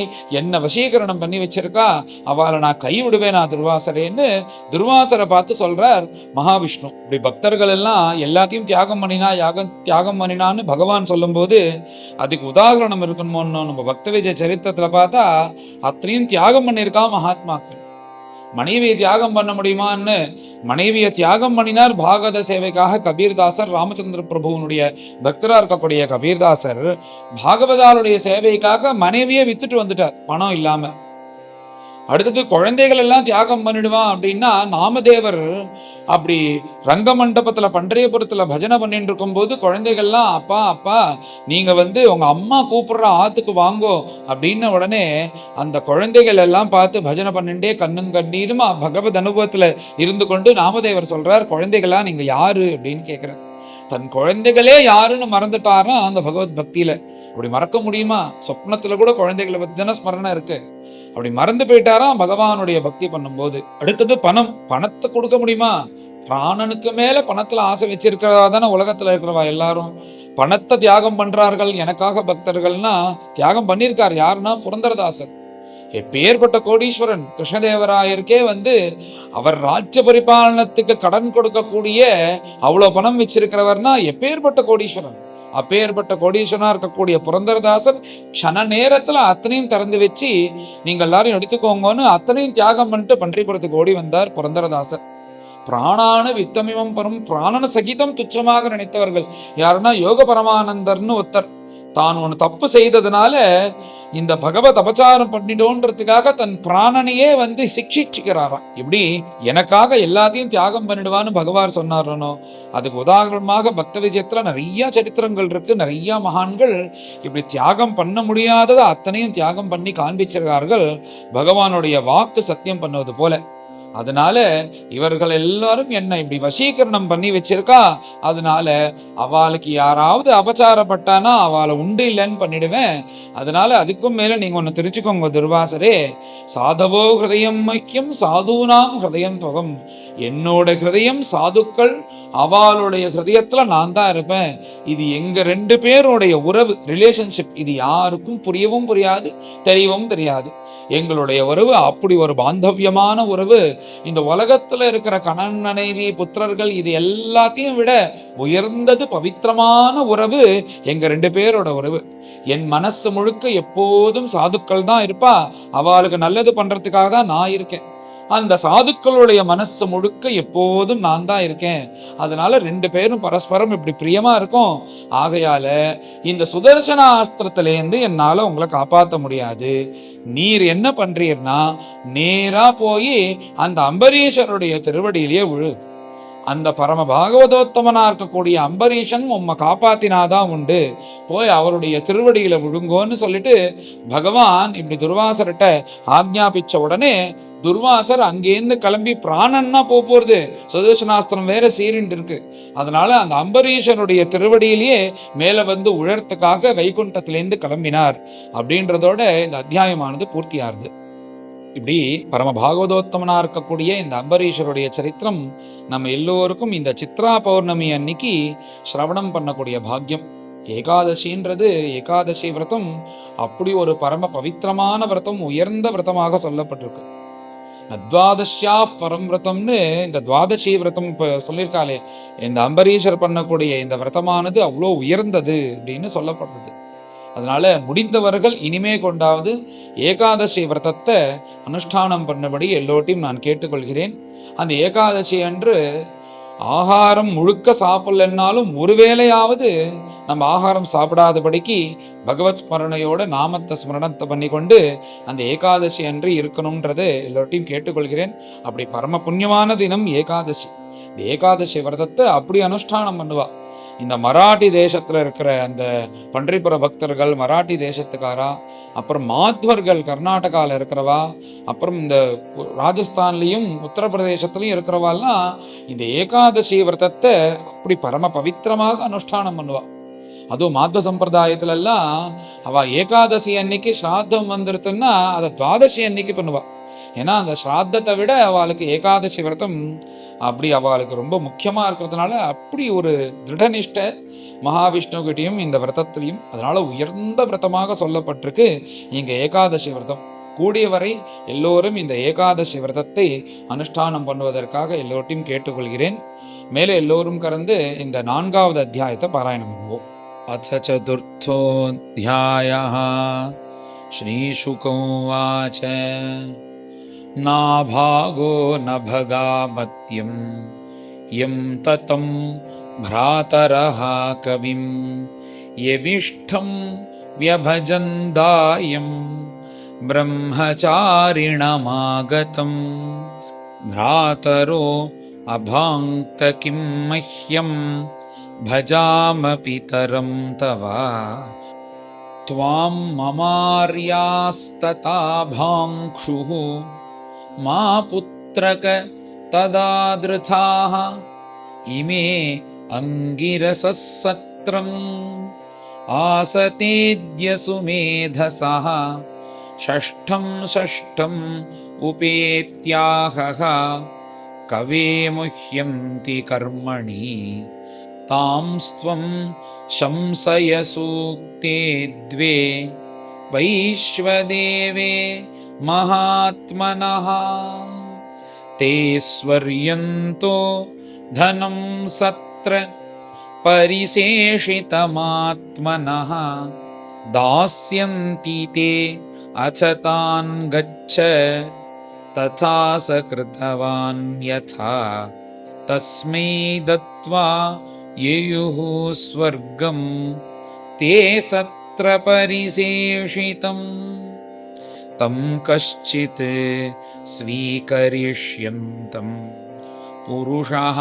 என்னை வசீகரணம் பண்ணி வச்சிருக்கா. அவளை நான் கைவிடுவேனா துர்வாசரேன்னு துர்வாசரை பார்த்து சொல்றார் மகாவிஷ்ணு. இப்படி பக்தர்கள் எல்லாம் எல்லாத்தையும் தியாகம் பண்ணினான்னு பகவான் சொல்லும் போது அதுக்கு உதாரணம் இருக்கணுமோ? நம்ம பக்த விஜய சரித்திரத்துல பார்த்தா அத்தனையும் தியாகம் பண்ணியிருக்கா மகாத்மாக்கள். மனைவியை தியாகம் பண்ண முடியுமான்னு மனைவியை தியாகம் பண்ணினார் பாகவத சேவைக்காக கபீர்தாசர். ராமச்சந்திர பிரபுவனுடைய பக்தரா இருக்கக்கூடிய கபீர்தாசர் பாகவதாருடைய சேவைக்காக மனைவியை வித்துட்டு வந்துட்டார் பணம் இல்லாம. அடுத்தது குழந்தைகள் எல்லாம் தியாகம் பண்ணிடுவான் அப்படின்னா நாமதேவர் அப்படி ரங்க மண்டபத்துல பண்டரியபுரத்துல பஜனை பண்ணிட்டு இருக்கும் போது குழந்தைகள்லாம் அப்பா அப்பா நீங்க உங்க அம்மா கூப்பிடுற ஆத்துக்கு வாங்கோ அப்படின்ன உடனே அந்த குழந்தைகள் எல்லாம் பார்த்து பஜனை பண்ணிட்டே கண்ணும் கண்ணீருமா பகவத் அனுபவத்துல இருந்து கொண்டு நாமதேவர் சொல்றார், குழந்தைகளா நீங்க யாரு அப்படின்னு கேட்கிறார். தன் குழந்தைகளே யாருன்னு மறந்துட்டாரா அந்த பகவத் பக்தியில. அப்படி மறக்க முடியுமா? சொப்னத்துல கூட குழந்தைகளை பத்தி தானே ஸ்மரணை இருக்கு. அப்படி மறந்து போயிட்டாராம் பகவானுடைய பக்தி பண்ணும்போது. அடுத்தது பணத்தை கொடுக்க முடியுமா? பிராணனுக்கு மேல பணத்துல ஆசை வச்சிருக்கிறதா தானே உலகத்துல இருக்கிறவா எல்லாரும் பணத்தை தியாகம் பண்றார்கள். எனக்காக பக்தர்கள்னா தியாகம் பண்ணியிருக்கார் யாருன்னா புரந்தரதாசர். எப்பேற்பட்ட கோடீஸ்வரன்! கிருஷ்ணதேவராயருக்கே அவர் ராஜ்ய பரிபாலனத்துக்கு கடன் கொடுக்கக்கூடிய அவ்வளவு பணம் வச்சிருக்கிறவர்னா எப்பேற்பட்ட கோடீஸ்வரன்! அப்பேற்பட்ட கோடீஸ்வரனா இருக்கக்கூடிய புரந்தரதாசர் க்ஷண நேரத்துல அத்தனையும் திறந்து வச்சு நீங்க எல்லாரும் எடுத்துக்கோங்கன்னு அத்தனையும் தியாகம் பண்ணிட்டு பன்றிபுரத்துக்கு ஓடி வந்தார் புரந்தரதாசர். பிராணானு வித்தமிமம் பரம். பிராணன சகிதம் துச்சமாக நினைத்தவர்கள் யாருன்னா யோக பரமானந்தர்னு ஒருத்தர். தான் ஒன்று தப்பு செய்ததுனால இந்த பகவத் அபச்சாரம் பண்ணிட்டோன்றதுக்காக தன் பிராணனையே சிக்ஷிச்சுக்கிறாராம். இப்படி எனக்காக எல்லாத்தையும் தியாகம் பண்ணிடுவான்னு பகவான் சொன்னாரனோ அதுக்கு உதாரணமாக பக்த விஜயத்துல நிறைய சரித்திரங்கள் இருக்கு. நிறைய மகான்கள் இப்படி தியாகம் பண்ண முடியாததை அத்தனையும் தியாகம் பண்ணி காண்பிச்சிருக்கார்கள் பகவானுடைய வாக்கு சத்தியம் பண்ணுவது போல. அதனால இவர்கள் எல்லாரும் என்ன இப்படி வசீகரணம் பண்ணி வச்சிருக்கா. அதனால அவளுக்கு யாராவது அபச்சாரப்பட்டானா அவளை உண்டு இல்லைன்னு பண்ணிடுவேன். அதனால அதுக்கும் மேல நீங்க ஒண்ணு தெரிஞ்சுக்கோங்க துர்வாசரே, சாதவோ ஹிருதயம் ஐக்கியம் சாதுனாம் ஹிருதயம் தொகம். என்னோட ஹிருதயம் சாதுக்கள், அவளுடைய ஹிருதயத்துல நான் தான் இருப்பேன். இது எங்க ரெண்டு பேருடைய உறவு, ரிலேஷன்ஷிப். இது யாருக்கும் புரியவும் புரியாது, தெரியவும் தெரியாது. எங்களுடைய உறவு அப்படி ஒரு பாந்தவியமான உறவு. இந்த உலகத்துல இருக்கிற கணவன் மனைவி புத்திரர்கள் இது எல்லாத்தையும் விட உயர்ந்தது பவித்திரமான உறவு எங்க 2 பேரோட உறவு. என் மனசு முழுக்க எப்போதும் சாதுக்கள் தான் இருப்பா, அவளுக்கு நல்லது பண்றதுக்காக தான் நான் இருக்கேன். அந்த சாதுக்களுடைய மனசு முழுக்க எப்போதும் நான் தான் இருக்கேன். அதனால 2 பேரும் பரஸ்பரம் இப்படி பிரியமா இருக்கும். ஆகையால இந்த சுதர்சன அஸ்திரத்திலேருந்து என்னால உங்களை காப்பாற்ற முடியாது. நீர் என்ன பண்றீர்னா நேரா போய் அந்த அம்பரீஷருடைய திருவடியிலேயே விழு. அந்த பரம பாகவதோத்தமனா இருக்கக்கூடிய அம்பரீஷன் உம்மை காப்பாத்தினாதான் உண்டு, போய் அவருடைய திருவடியில விழுங்கோன்னு சொல்லிட்டு பகவான் இப்படி துர்வாசர்கிட்ட ஆக்ஞாபிச்ச உடனே துர்வாசர் அங்கேருந்து கிளம்பி பிராணன்னா போறது, சுதர்சனாஸ்திரம் வேற சீரிண்டு இருக்கு. அதனால அந்த அம்பரீஷனுடைய திருவடியிலேயே மேல வந்து உழறதுக்காக வைகுண்டத்திலேருந்து கிளம்பினார். அப்படின்றதோட இந்த அத்தியாயமானது பூர்த்தியாருது. இப்படி பரம பாகவதோத்தமனா இருக்கக்கூடிய இந்த அம்பரீஷருடைய சரித்திரம் நம்ம எல்லோருக்கும் இந்த சித்ரா பௌர்ணமி அன்னைக்கு சிரவணம் பண்ணக்கூடிய பாக்கியம். ஏகாதசின்றது, ஏகாதசி விரதம் அப்படி ஒரு பரம பவித்திரமான விரதம், உயர்ந்த விரதமாக சொல்லப்பட்டிருக்கு. துவாதசியா பரம் விரதம்னு இந்த துவாதசி விரதம் இப்ப சொல்லியிருக்காளே, இந்த அம்பரீஷர் பண்ணக்கூடிய இந்த விரதமானது அவ்வளோ உயர்ந்தது அப்படின்னு சொல்லப்படுறது. அதனால முடிந்தவர்கள் இனிமே கொண்டாவது ஏகாதசி விரதத்தை அனுஷ்டானம் பண்ணபடி எல்லோட்டையும் நான் கேட்டுக்கொள்கிறேன். அந்த ஏகாதசி அன்று ஆகாரம் முழுக்க சாப்பிடலன்னாலும் ஒருவேளையாவது நம்ம ஆகாரம் சாப்பிடாதபடிக்கு பகவத் ஸ்மரணையோட நாமத்தை ஸ்மரணத்தை பண்ணி கொண்டு அந்த ஏகாதசி அன்று இருக்கணும்ன்றதை எல்லோட்டையும் கேட்டுக்கொள்கிறேன். அப்படி பரம புண்ணியமான தினம் ஏகாதசி. இந்த ஏகாதசி விரதத்தை அப்படி அனுஷ்டானம் பண்ணுவா. இந்த மராட்டி தேசத்துல இருக்கிற அந்த பன்றிபுர பக்தர்கள், மராட்டி தேசத்துக்காரா, அப்புறம் மாத்வர்கள் கர்நாடகாவில் இருக்கிறவா, அப்புறம் இந்த ராஜஸ்தான்லையும் உத்தரப்பிரதேசத்துலையும் இருக்கிறவாள்லாம் இந்த ஏகாதசி விரதத்தை அப்படி பரம பவித்திரமாக அனுஷ்டானம் பண்ணுவா. அதுவும் மாத்வ சம்பிரதாயத்துல எல்லாம் அவ ஏகாதசி அன்னைக்கு ஸ்ராத்தம் வந்துருத்துன்னா அதை துவாதசி அன்னைக்கு பண்ணுவா. ஏன்னா அந்த ஸ்ராத்தத்தை விட அவளுக்கு ஏகாதசி விரதம் அப்படி அவளுக்கு ரொம்ப முக்கியமா இருக்கிறதுனால அப்படி ஒரு திருடனிஷ்ட மகாவிஷ்ணுகிட்டையும் இந்த விரதத்திலையும், அதனால உயர்ந்த விரதமாக சொல்லப்பட்டிருக்கு இங்க ஏகாதசி விரதம். கூடியவரை எல்லோரும் இந்த ஏகாதசி விரதத்தை அனுஷ்டானம் பண்ணுவதற்காக எல்லோரையும் கேட்டுக்கொள்கிறேன். மேலே எல்லோரும் கலந்து இந்த 4வது அத்தியாயத்தை பாராயணம் பண்ணுவோம். அச்ச சதுர்த்தோऽध्यायः ஸ்ரீசுக உவாச நாபாகோ நபகாமத்யம் யம் ததம் भ्रातरः कविं यविष्ठं व्यभजन्दायं ब्रह्मचारिणमागतं भ्रातरो अभाङ्क्त किं मह्यं भजाम पितरं तव त्वां ममार्यास्तथा भाङ्क्षुः मा पुत्रक तदादृथाः इमे अंगिरसः सत्रम् आसतेद्यसु मेधसः षष्ठं षष्ठम् उपेत्याहः कवे मुह्यन्ति कर्मणि तां स्त्वं शंसय सूक्ते द्वे वैश्वदेवे महात्मनः ते स्वर्यन्तो धनं सत्र परिशेषितमात्मनः दास्यन्ति ते अचतान् गच्छ तथा स कृतवान् यथा तस्मै दत्त्वा ययुः स्वर्गं ते सत्र परिशेषितम् तं कश्चित् स्वीकरिष्यन्तं पुरुषः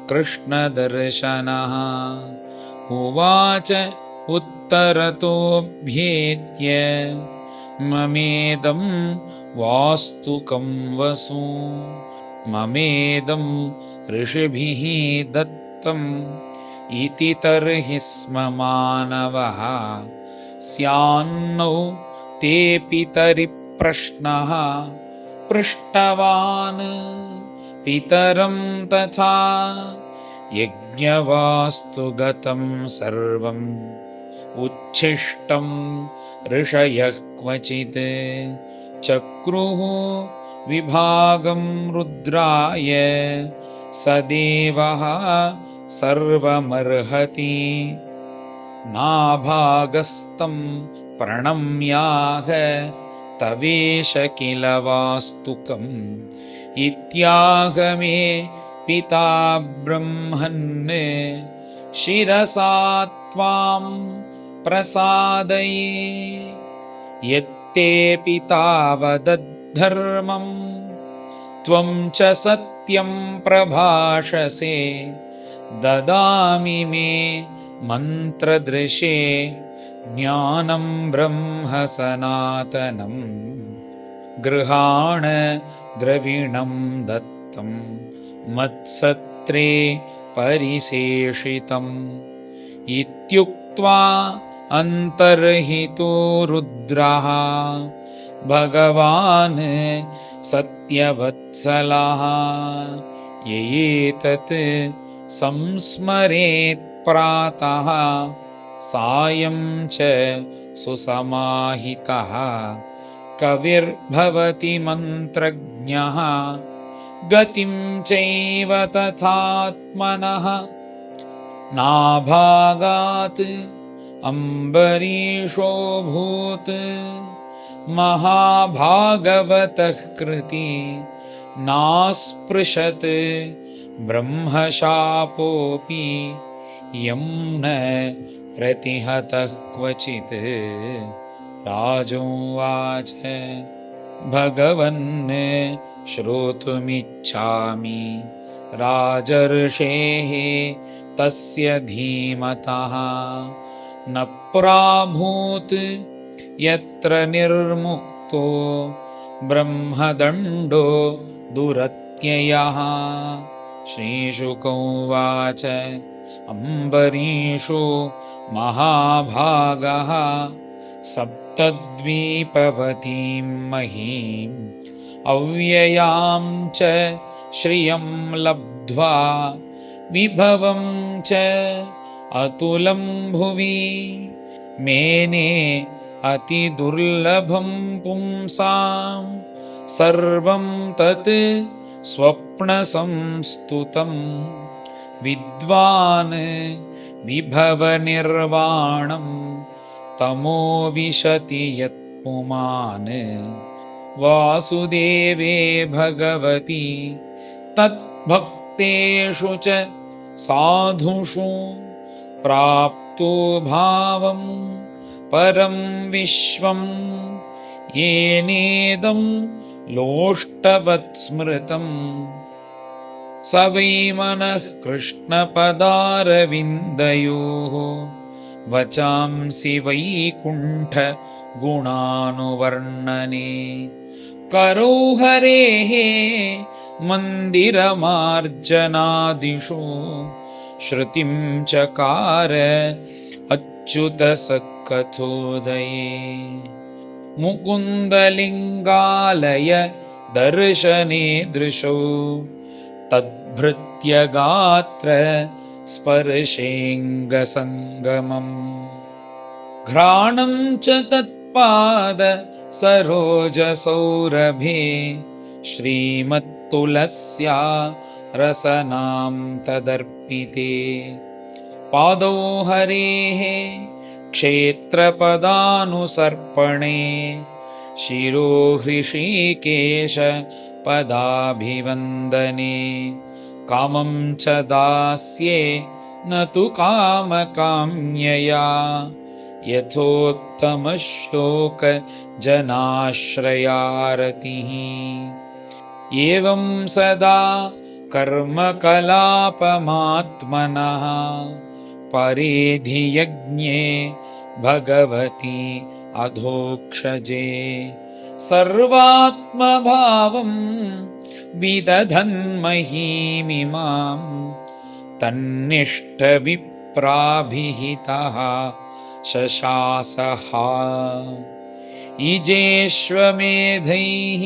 कृष्णदर्शनः उवाच उत्तरतोऽभ्येत्य ममेदं वास्तुकं वसु ममेदं ऋषिभिः दत्तम् इति तर्हि स्म मानवः स्यान्नौ ते पितरि प्रश्नः पृष्टवान् पितरं तथा यज्ञवास्तु गतं सर्वम् उच्छिष्टं ऋषयः क्वचित् चक्रुः विभागं रुद्राय स देवः सर्वमर्हति नाभागस्तं प्रणम्याह तवेश किल वास्तुकम् इत्यागमे पिता ब्रह्मन् शिरसा त्वां प्रसादये यत्ते पिता वदद्धर्मं त्वं च सत्यं प्रभाषसे ददामि मे मन्त्रदृशे ज्ञानं ब्रह्म सनातनं गृहाण द्रविणं दत्तं मत्सत्रे परिशेषितम् इत्युक्त्वा अन्तर्हितो रुद्रः भगवान् सत्यवत्सलः एतत् संस्मरेत् प्रातः सायं च सुसमाहितः कविर्भवति मन्त्रज्ञः गतिं चैव तथात्मनः नाभागात् अम्बरीषोऽभूत् महाभागवतः कृति नास्पृशत् ब्रह्मशापोऽपि यं न प्रतिहतः क्वचित् राजोवाच भगवन् श्रोतुमिच्छामि राजर्षेः तस्य धीमतः न प्राभूत् यत्र निर्मुक्तो ब्रह्मदण्डो दुरत्ययः श्रीशुक उवाच अम्बरीषो महाभागः सप्तद्वीपवतीं महीम् अव्ययां च श्रियं लब्ध्वा विभवं च अतुलं भुवि मेने अतिदुर्लभं पुंसां सर्वं तत् स्वप्नसंस्तुतं विद्वान् विभवनिर्वाणं तमो विशति यत्पुमान् वासुदेवे भगवति तद्भक्तेषु च साधुषु प्राप्तो भावं परं विश्वं येनेदं लोष्टवत् स्मृतं स वै मनः कृष्णपदारविन्दयोः वचांसि वैकुण्ठ गुणानुवर्णने करो हरेः मन्दिरमार्जनादिषु श्रुतिं चकार अच्युत सत्कथोदये मुकुन्दलिङ्गालय दर्शने दृशो तद्भृत्य गात्र स्पर्शेऽङ्गसङ्गमम् घ्राणं च तत्पाद सरोजसौरभे श्रीमत्तुलस्या रसनां तदर्पिते पादौ हरेः क्षेत्रपदानुसर्पणे शिरो हृषीकेश पदाभिवन्दने कामं च दास्ये न तु कामकाम्यया यथोत्तमश्लोक जनाश्रयारतिः एवं सदा कर्मकलापमात्मनः परेधियज्ञे भगवति अधोक्षजे सर्वात्मभावं विदधन्महीमिमां तन्निष्ठविप्राभिहितः शशासः इजेष्वमेधैः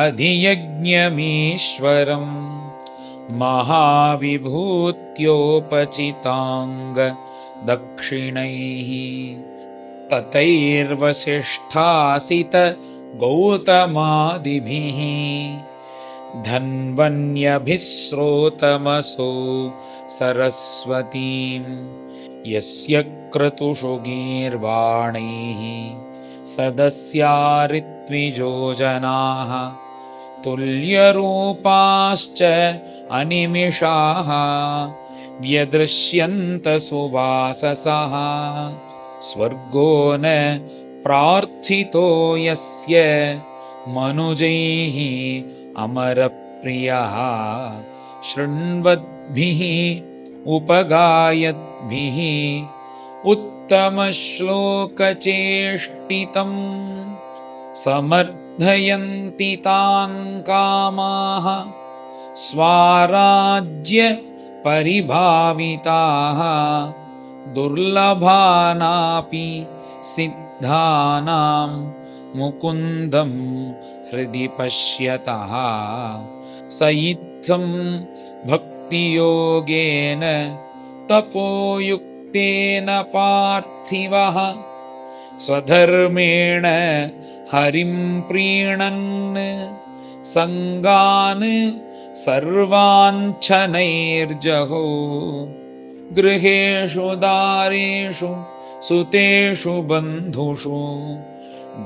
अधियज्ञमीश्वरम् महाविभूत्योपचिताङ्ग दक्षिणैः ततैर्वसिष्ठासित गौतमादिभिः धन्वन्यभिः श्रोतमसो सरस्वतीं यस्य क्रतुषु गीर्वाणैः सदस्या ऋत्विजोजनाः तुल्यरूपाश्च अनिमिषाः व्यदृश्यन्त सुवाससः स्वर्गो न प्रार्थितो यस्य मनुजैः अमरप्रियः शृण्वद्भिः उपगायद्भिः उत्तमश्लोकचेष्टितम् समर्थयन्ति तान् कामाः स्वाराज्य परिभाविताः दुर्लभानापि सिद्धानां मुकुन्दं हृदि पश्यतः स इत्थं भक्तियोगेन तपोयुक्तेन पार्थिवः स्वधर्मेण हरिं प्रीणन् संगान् सर्वाञ्छनैर्जहो गृहेषु दारेषु सुतेषु बन्धुषु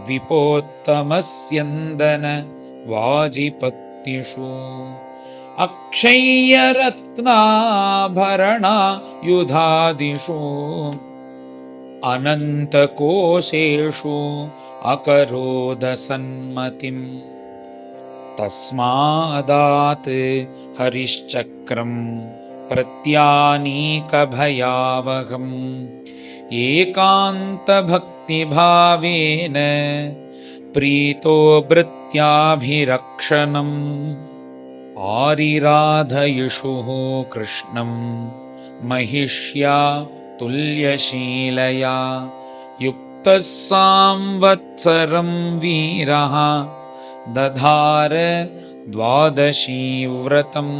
द्विपोत्तमस्यन्दन वाजिपत्तिषु अक्षय्यरत्नाभरणायुधादिषु अनन्तकोशेषु अकरोदसन्मतिम् तस्मादात् हरिश्चक्रं प्रत्यानीकभयावहम् एकान्तभक्तिभावेन प्रीतो भृत्याभिरक्षणम् आरिराधयिषुः कृष्णं महिष्या तुल्यशीलया युक्तः संवत्सरं वीरः दधार द्वादशी व्रतं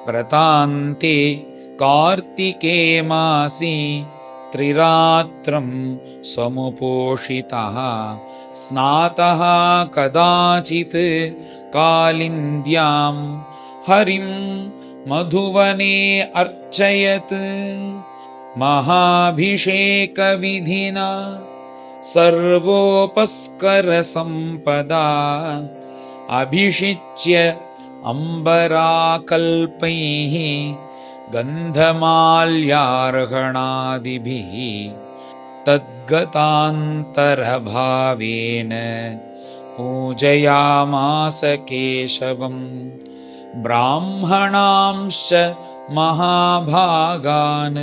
व्रतान्ते कार्तिके मासि त्रिरात्रं समुपोषितः स्नातः कदाचित् कालिन्द्यां हरिं मधुवने अर्चयत् महाभिषेकविधिना सर्वोपस्करसम्पदा अभिषिच्य अम्बराकल्पैः गन्धमाल्यार्हणादिभिः तद्गतान्तरभावेन पूजयामास केशवं ब्राह्मणांश्च महाभागान्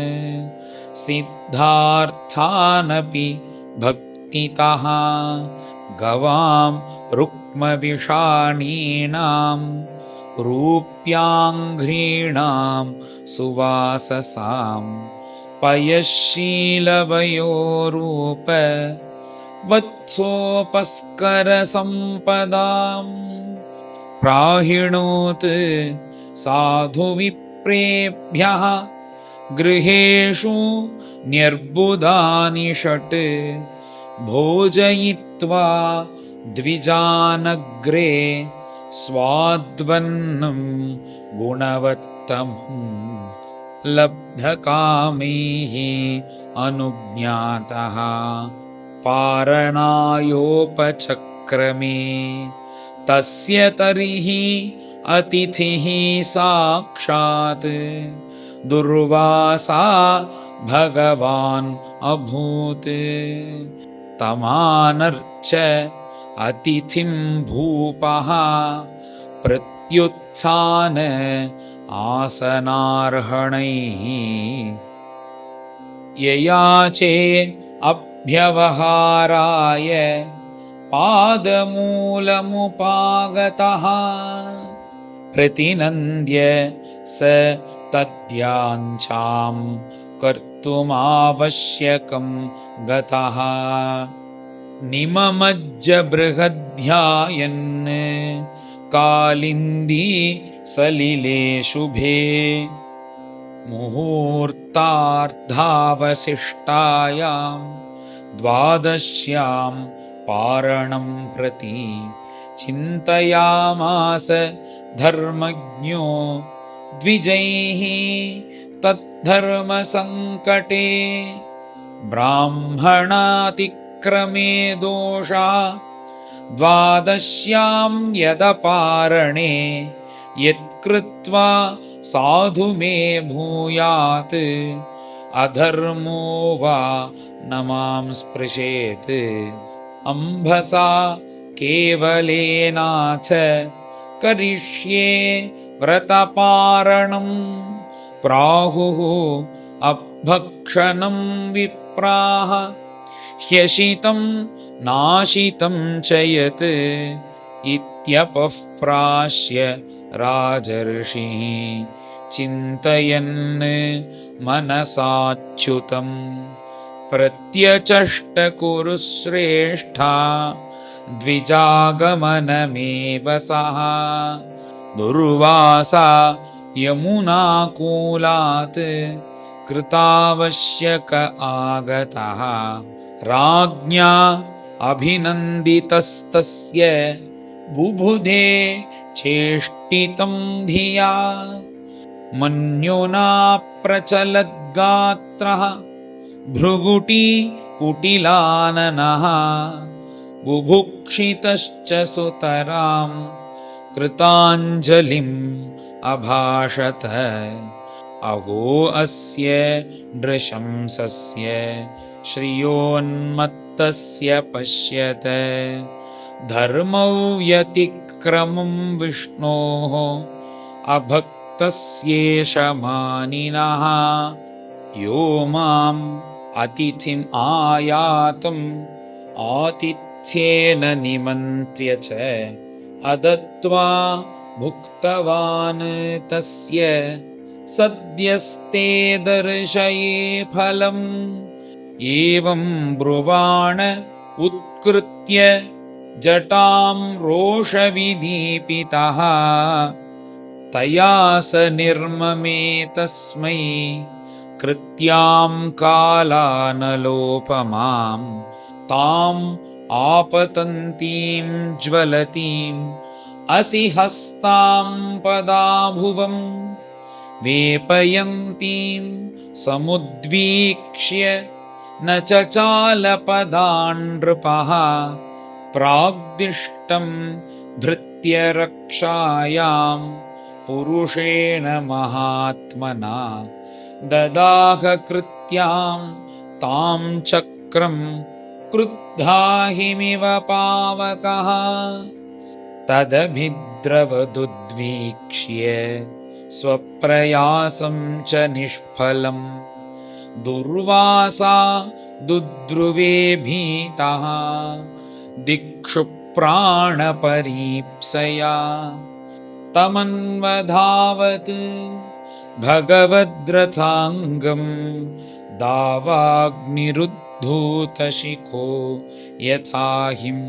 सिद्धार्थानपि भक्तितः गवां रुक्मविषाणीनां रूप्याङ्घ्रीणां सुवाससां पयःशीलवयोरूप वत्सोपस्करसम्पदाम् प्राहिणोत् साधुविप्रेभ्यः गृहेषु न्यर्बुदानि षट् भोजयित्वा द्विजानग्रे स्वाद्वन्नं गुणवत्तमं लब्धकामैः अनुज्ञातः पारणायोपचक्रमे तस्य तर्हि अतिथिः साक्षात् दुर्वासा भगवान् अभूत् तमानर्च अतिथिं भूपः प्रत्युत्थान आसनार्हणैः ययाचे अभ्यवहाराय पादमूलमुपागतः प्रतिनन्द्य स तद्याञ्छां कर्तुमावश्यकं गतः निममज्ज बृहद्ध्यायन् कालिन्दी सलिले शुभे मुहूर्तार्धावशिष्टायां द्वादश्यां पारणं प्रति चिन्तयामास धर्मज्ञो द्विजैः तद्धर्मसङ्कटे ब्राह्मणातिक्रमे दोषा द्वादश्यां यदपारणे यत्कृत्वा साधु मे भूयात् अधर्मो वा न मां स्पृशेत् अम्भसा केवलेनाथ करिष्ये व्रतपारणं प्राहुः अभक्षणं विप्राः ह्यशितं नाशितं च यत् इत्यपःप्राश्य राजर्षिः चिन्तयन् मनसाच्युतं प्रत्यचष्ट कुरु श्रेष्ठा द्विजागमनमेव सः दुर्वासा यमुनाकूलात् कृतावश्यक आगतः राज्ञा अभिनन्दितस्तस्य बुबुधे चेष्टितं धिया मन्युना प्रचलद्गात्रः भृगुटी कुटिलाननः बुभुक्षितश्च सुतरां कृताञ्जलिम् अभाषत अहो अस्य नृशंसस्य श्रियोन्मत्तस्य पश्यत धर्मव्यतिक्रमं विष्णोः अभक्तस्येष मानिनः यो माम् अतिथिम् आयातम् आतिथ्येन निमन्त्र्य च अदत्त्वा भुक्तवान् तस्य सद्यस्ते दर्शये फलम् एवं ब्रुवाण उत्कृत्य जटां रोषविदीपितः तया स निर्ममे तस्मै कृत्यां कालानलोपमां ताम् आपतन्तीं ज्वलतीम् असि हस्तां पदाभुवम् वेपयन्तीं समुद्वीक्ष्य न चचालपदान्नृपः प्राग्दिष्टं भृत्यरक्षायां पुरुषेण महात्मना ददाह कृत्यां तां चक्रं क्रुद्धाहिमिव पावकः तदभिद्रवदुद्वीक्ष्य स्वप्रयासं च निष्फलम् दुर्वासा दुद्रुवे भीतः दिक्षु प्राणपरीप्सया तमन्वधावत् भगवद्रथाङ्गं दावाग्निरुद्धूतशिखो यथाहिं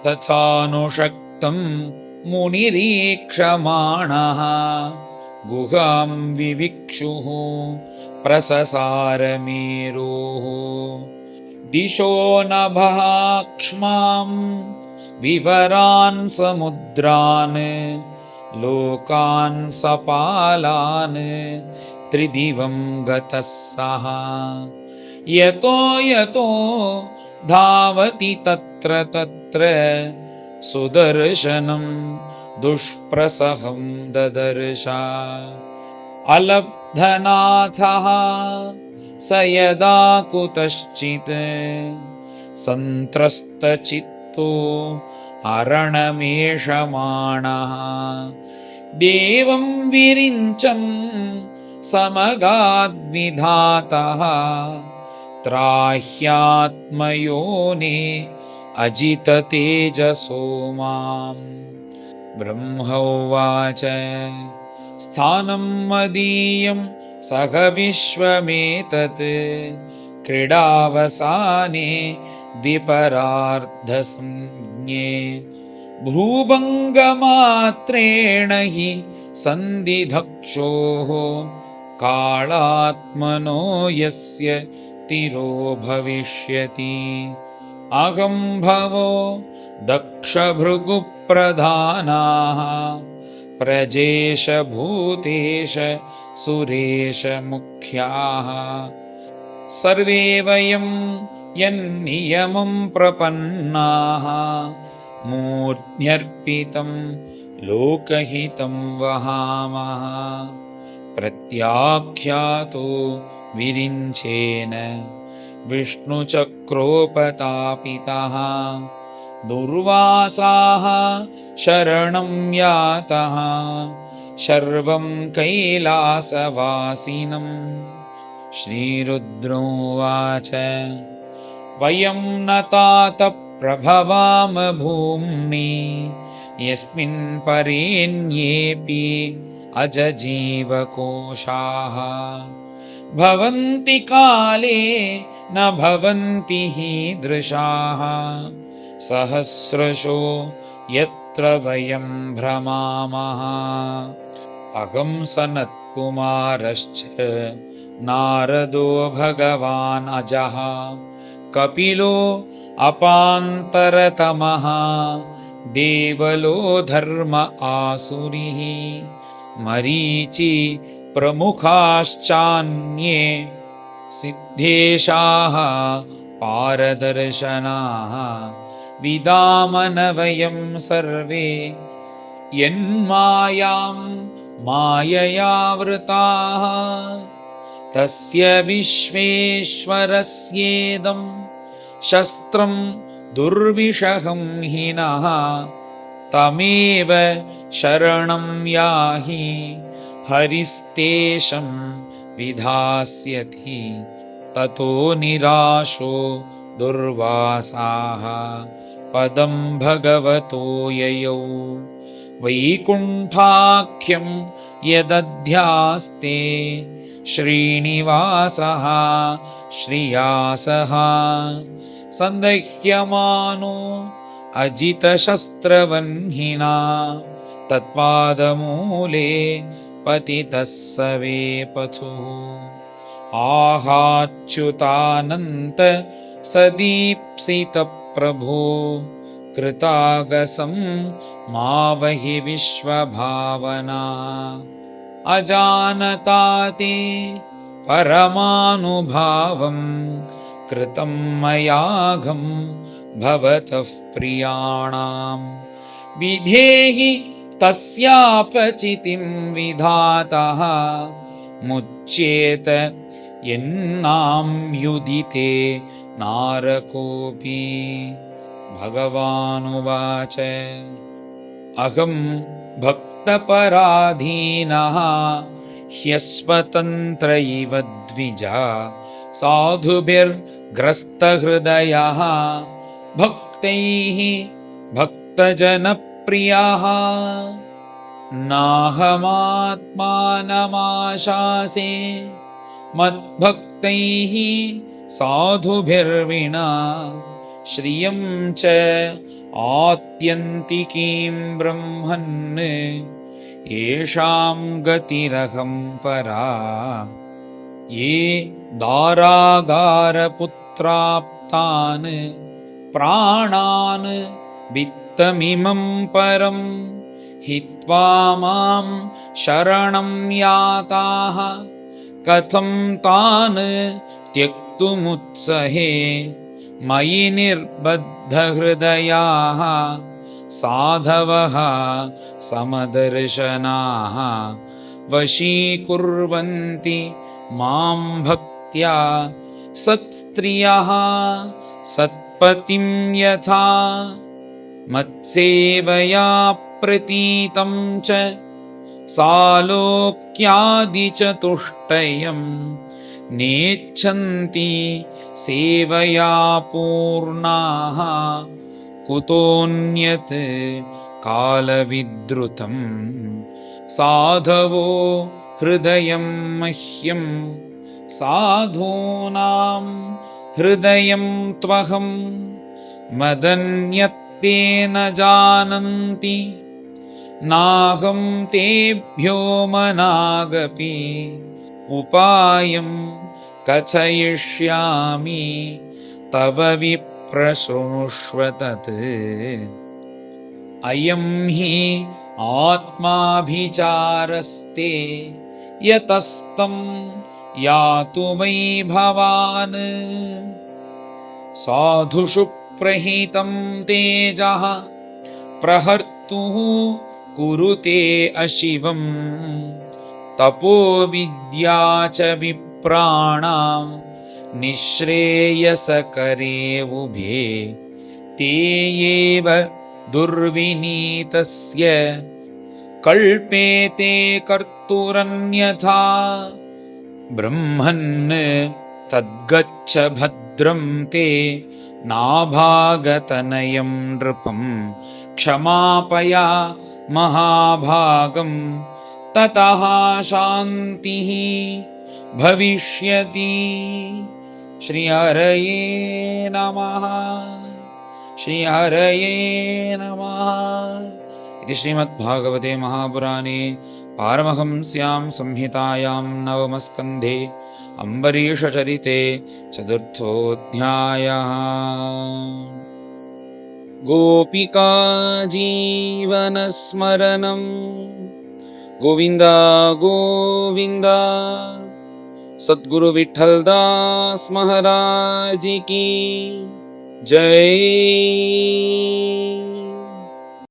तथानुशक्तं मुनिरीक्षमाणः गुहां विविक्षुः प्रससारमेरोः दिशो नभाक्ष्मां विवरान् समुद्रान् लोकान् सपालान् त्रिदिवं गतः सः यतो यतो धावति तत्र तत्र सुदर्शनं दुष्प्रसहं ददर्श अलब्धनाथः स यदा कुतश्चित् सन्त्रस्तचित्तो अरणमेषमाणः देवं विरिञ्चं समगाद्विधातः त्राह्यात्मयोने अजिततेजसो माम् ब्रह्मोवाच स्थानं मदीयं सह विश्वमेतत् क्रीडावसाने द्विपरार्धसंज्ञे भूभङ्गमात्रेण हि सन्धिधक्षोः कालात्मनो यस्य तिरो भविष्यति अहं भवो दक्षभृगुप्रधानाः प्रजेश भूतेश सुरेश मुख्याः सर्वे वयं यन्नियमं प्रपन्नाः मूर्ध्यर्पितं लोकहितं वहामः प्रत्याख्यातो विरिञ्चेन विष्णुचक्रोपतापितः दुर्वासाः शरणं यातः शर्वं कैलासवासिनं श्रीरुद्रोवाच वयं न तात प्रभवाम भूम्नि यस्मिन् परेण्येऽपि अजजीवकोशाः भवन्ति काले न भवन्ति हीदृशाः सहस्रशो यत्र वयं भ्रमामः अहं सनत्कुमारश्च नारदो भगवान् अजः कपिलो अपान्तरतमः देवलो धर्म आसुरिः मरीचि प्रमुखाश्चान्ये सिद्धेशाः पारदर्शनाः विदामन वयं सर्वे यन्मायां माययावृताः तस्य विश्वेश्वरस्येदं शस्त्रं दुर्विषहं हिनः तमेव शरणं याहि हरिस्तेषं विधास्यति ततो निराशो दुर्वासाः पदं भगवतो ययौ वैकुण्ठाख्यं यदध्यास्ते श्रीनिवासः श्रियासः सन्दह्यमानो अजितशस्त्रवह्निना तत्पादमूले पतितः स वेपथुः आहाच्युतानन्त सदीप्सितप्रभो कृतागसं मावहि विश्वभावना अजानता ते परमानुभावं कृतं मयाघं भवतः प्रियाणां विधेहि तस्यापचितिं विधातः मुच्येत यन्नाम्युदिते नारकोऽपि भगवानुवाच अहं भक्तपराधीनः ह्यस्वतन्त्र इव द्विजा साधुभिर्ग्रस्तहृदयः भक्तैः भक्तजनप्रियः नाहमात्मानमाशासे मद्भक्तैः साधुभिर्विना श्रियं च आत्यन्तिकीं ब्रह्मन् येषां गतिरहं परा ये दारागारपुत्राप्तान् प्राणान् वित्तमिमं परं हित्वा मां शरणं याताः कथं तान् त्यक्तुमुत्सहे मयि निर्बद्धहृदयाः साधवः समदर्शनाः वशीकुर्वन्ति मां भक्त्या सत्स्त्रियः सत्पतिं यथा मत्सेवया प्रतीतं च सालोक्यादिचतुष्टयं नेच्छन्ति सेवया पूर्णाः कुतोऽन्यत् कालविद्रुतं साधवो हृदयं मह्यं साधूनां हृदयं त्वहं मदन्यत्ते न जानन्ति नाहं तेभ्यो मनागपि उपायं कथयिष्यामि तव विप्र प्रशृणुष्व तत् अयं हि आत्माभिचारस्ते यतस्तं यातु मयि भवान् साधुषु प्रहितं तेजः प्रहर्तुः कुरुते अशिवम् तपो विद्या च विप्राणां निःश्रेयसकरे उभे ते एव दुर्विनीतस्य कल्पेते कर्तुरन्यथा ब्रह्मन् तद्गच्छ भद्रं ते नाभागतनयं नृपं क्षमापया महाभागं ततः शान्तिः भविष्यति। श्रीहरये नमः। श्रीहरये नमः। इति श्रीमद्भागवते महापुराणे पारमहंस्यां संहितायां नवमस्कन्धे अम्बरीषचरिते चतुर्थोऽध्यायः। गोपिका जीवनस्मरणं गोविन्द गोविन्द। सद्गुरु विठ्ठलदास महाराज की जय।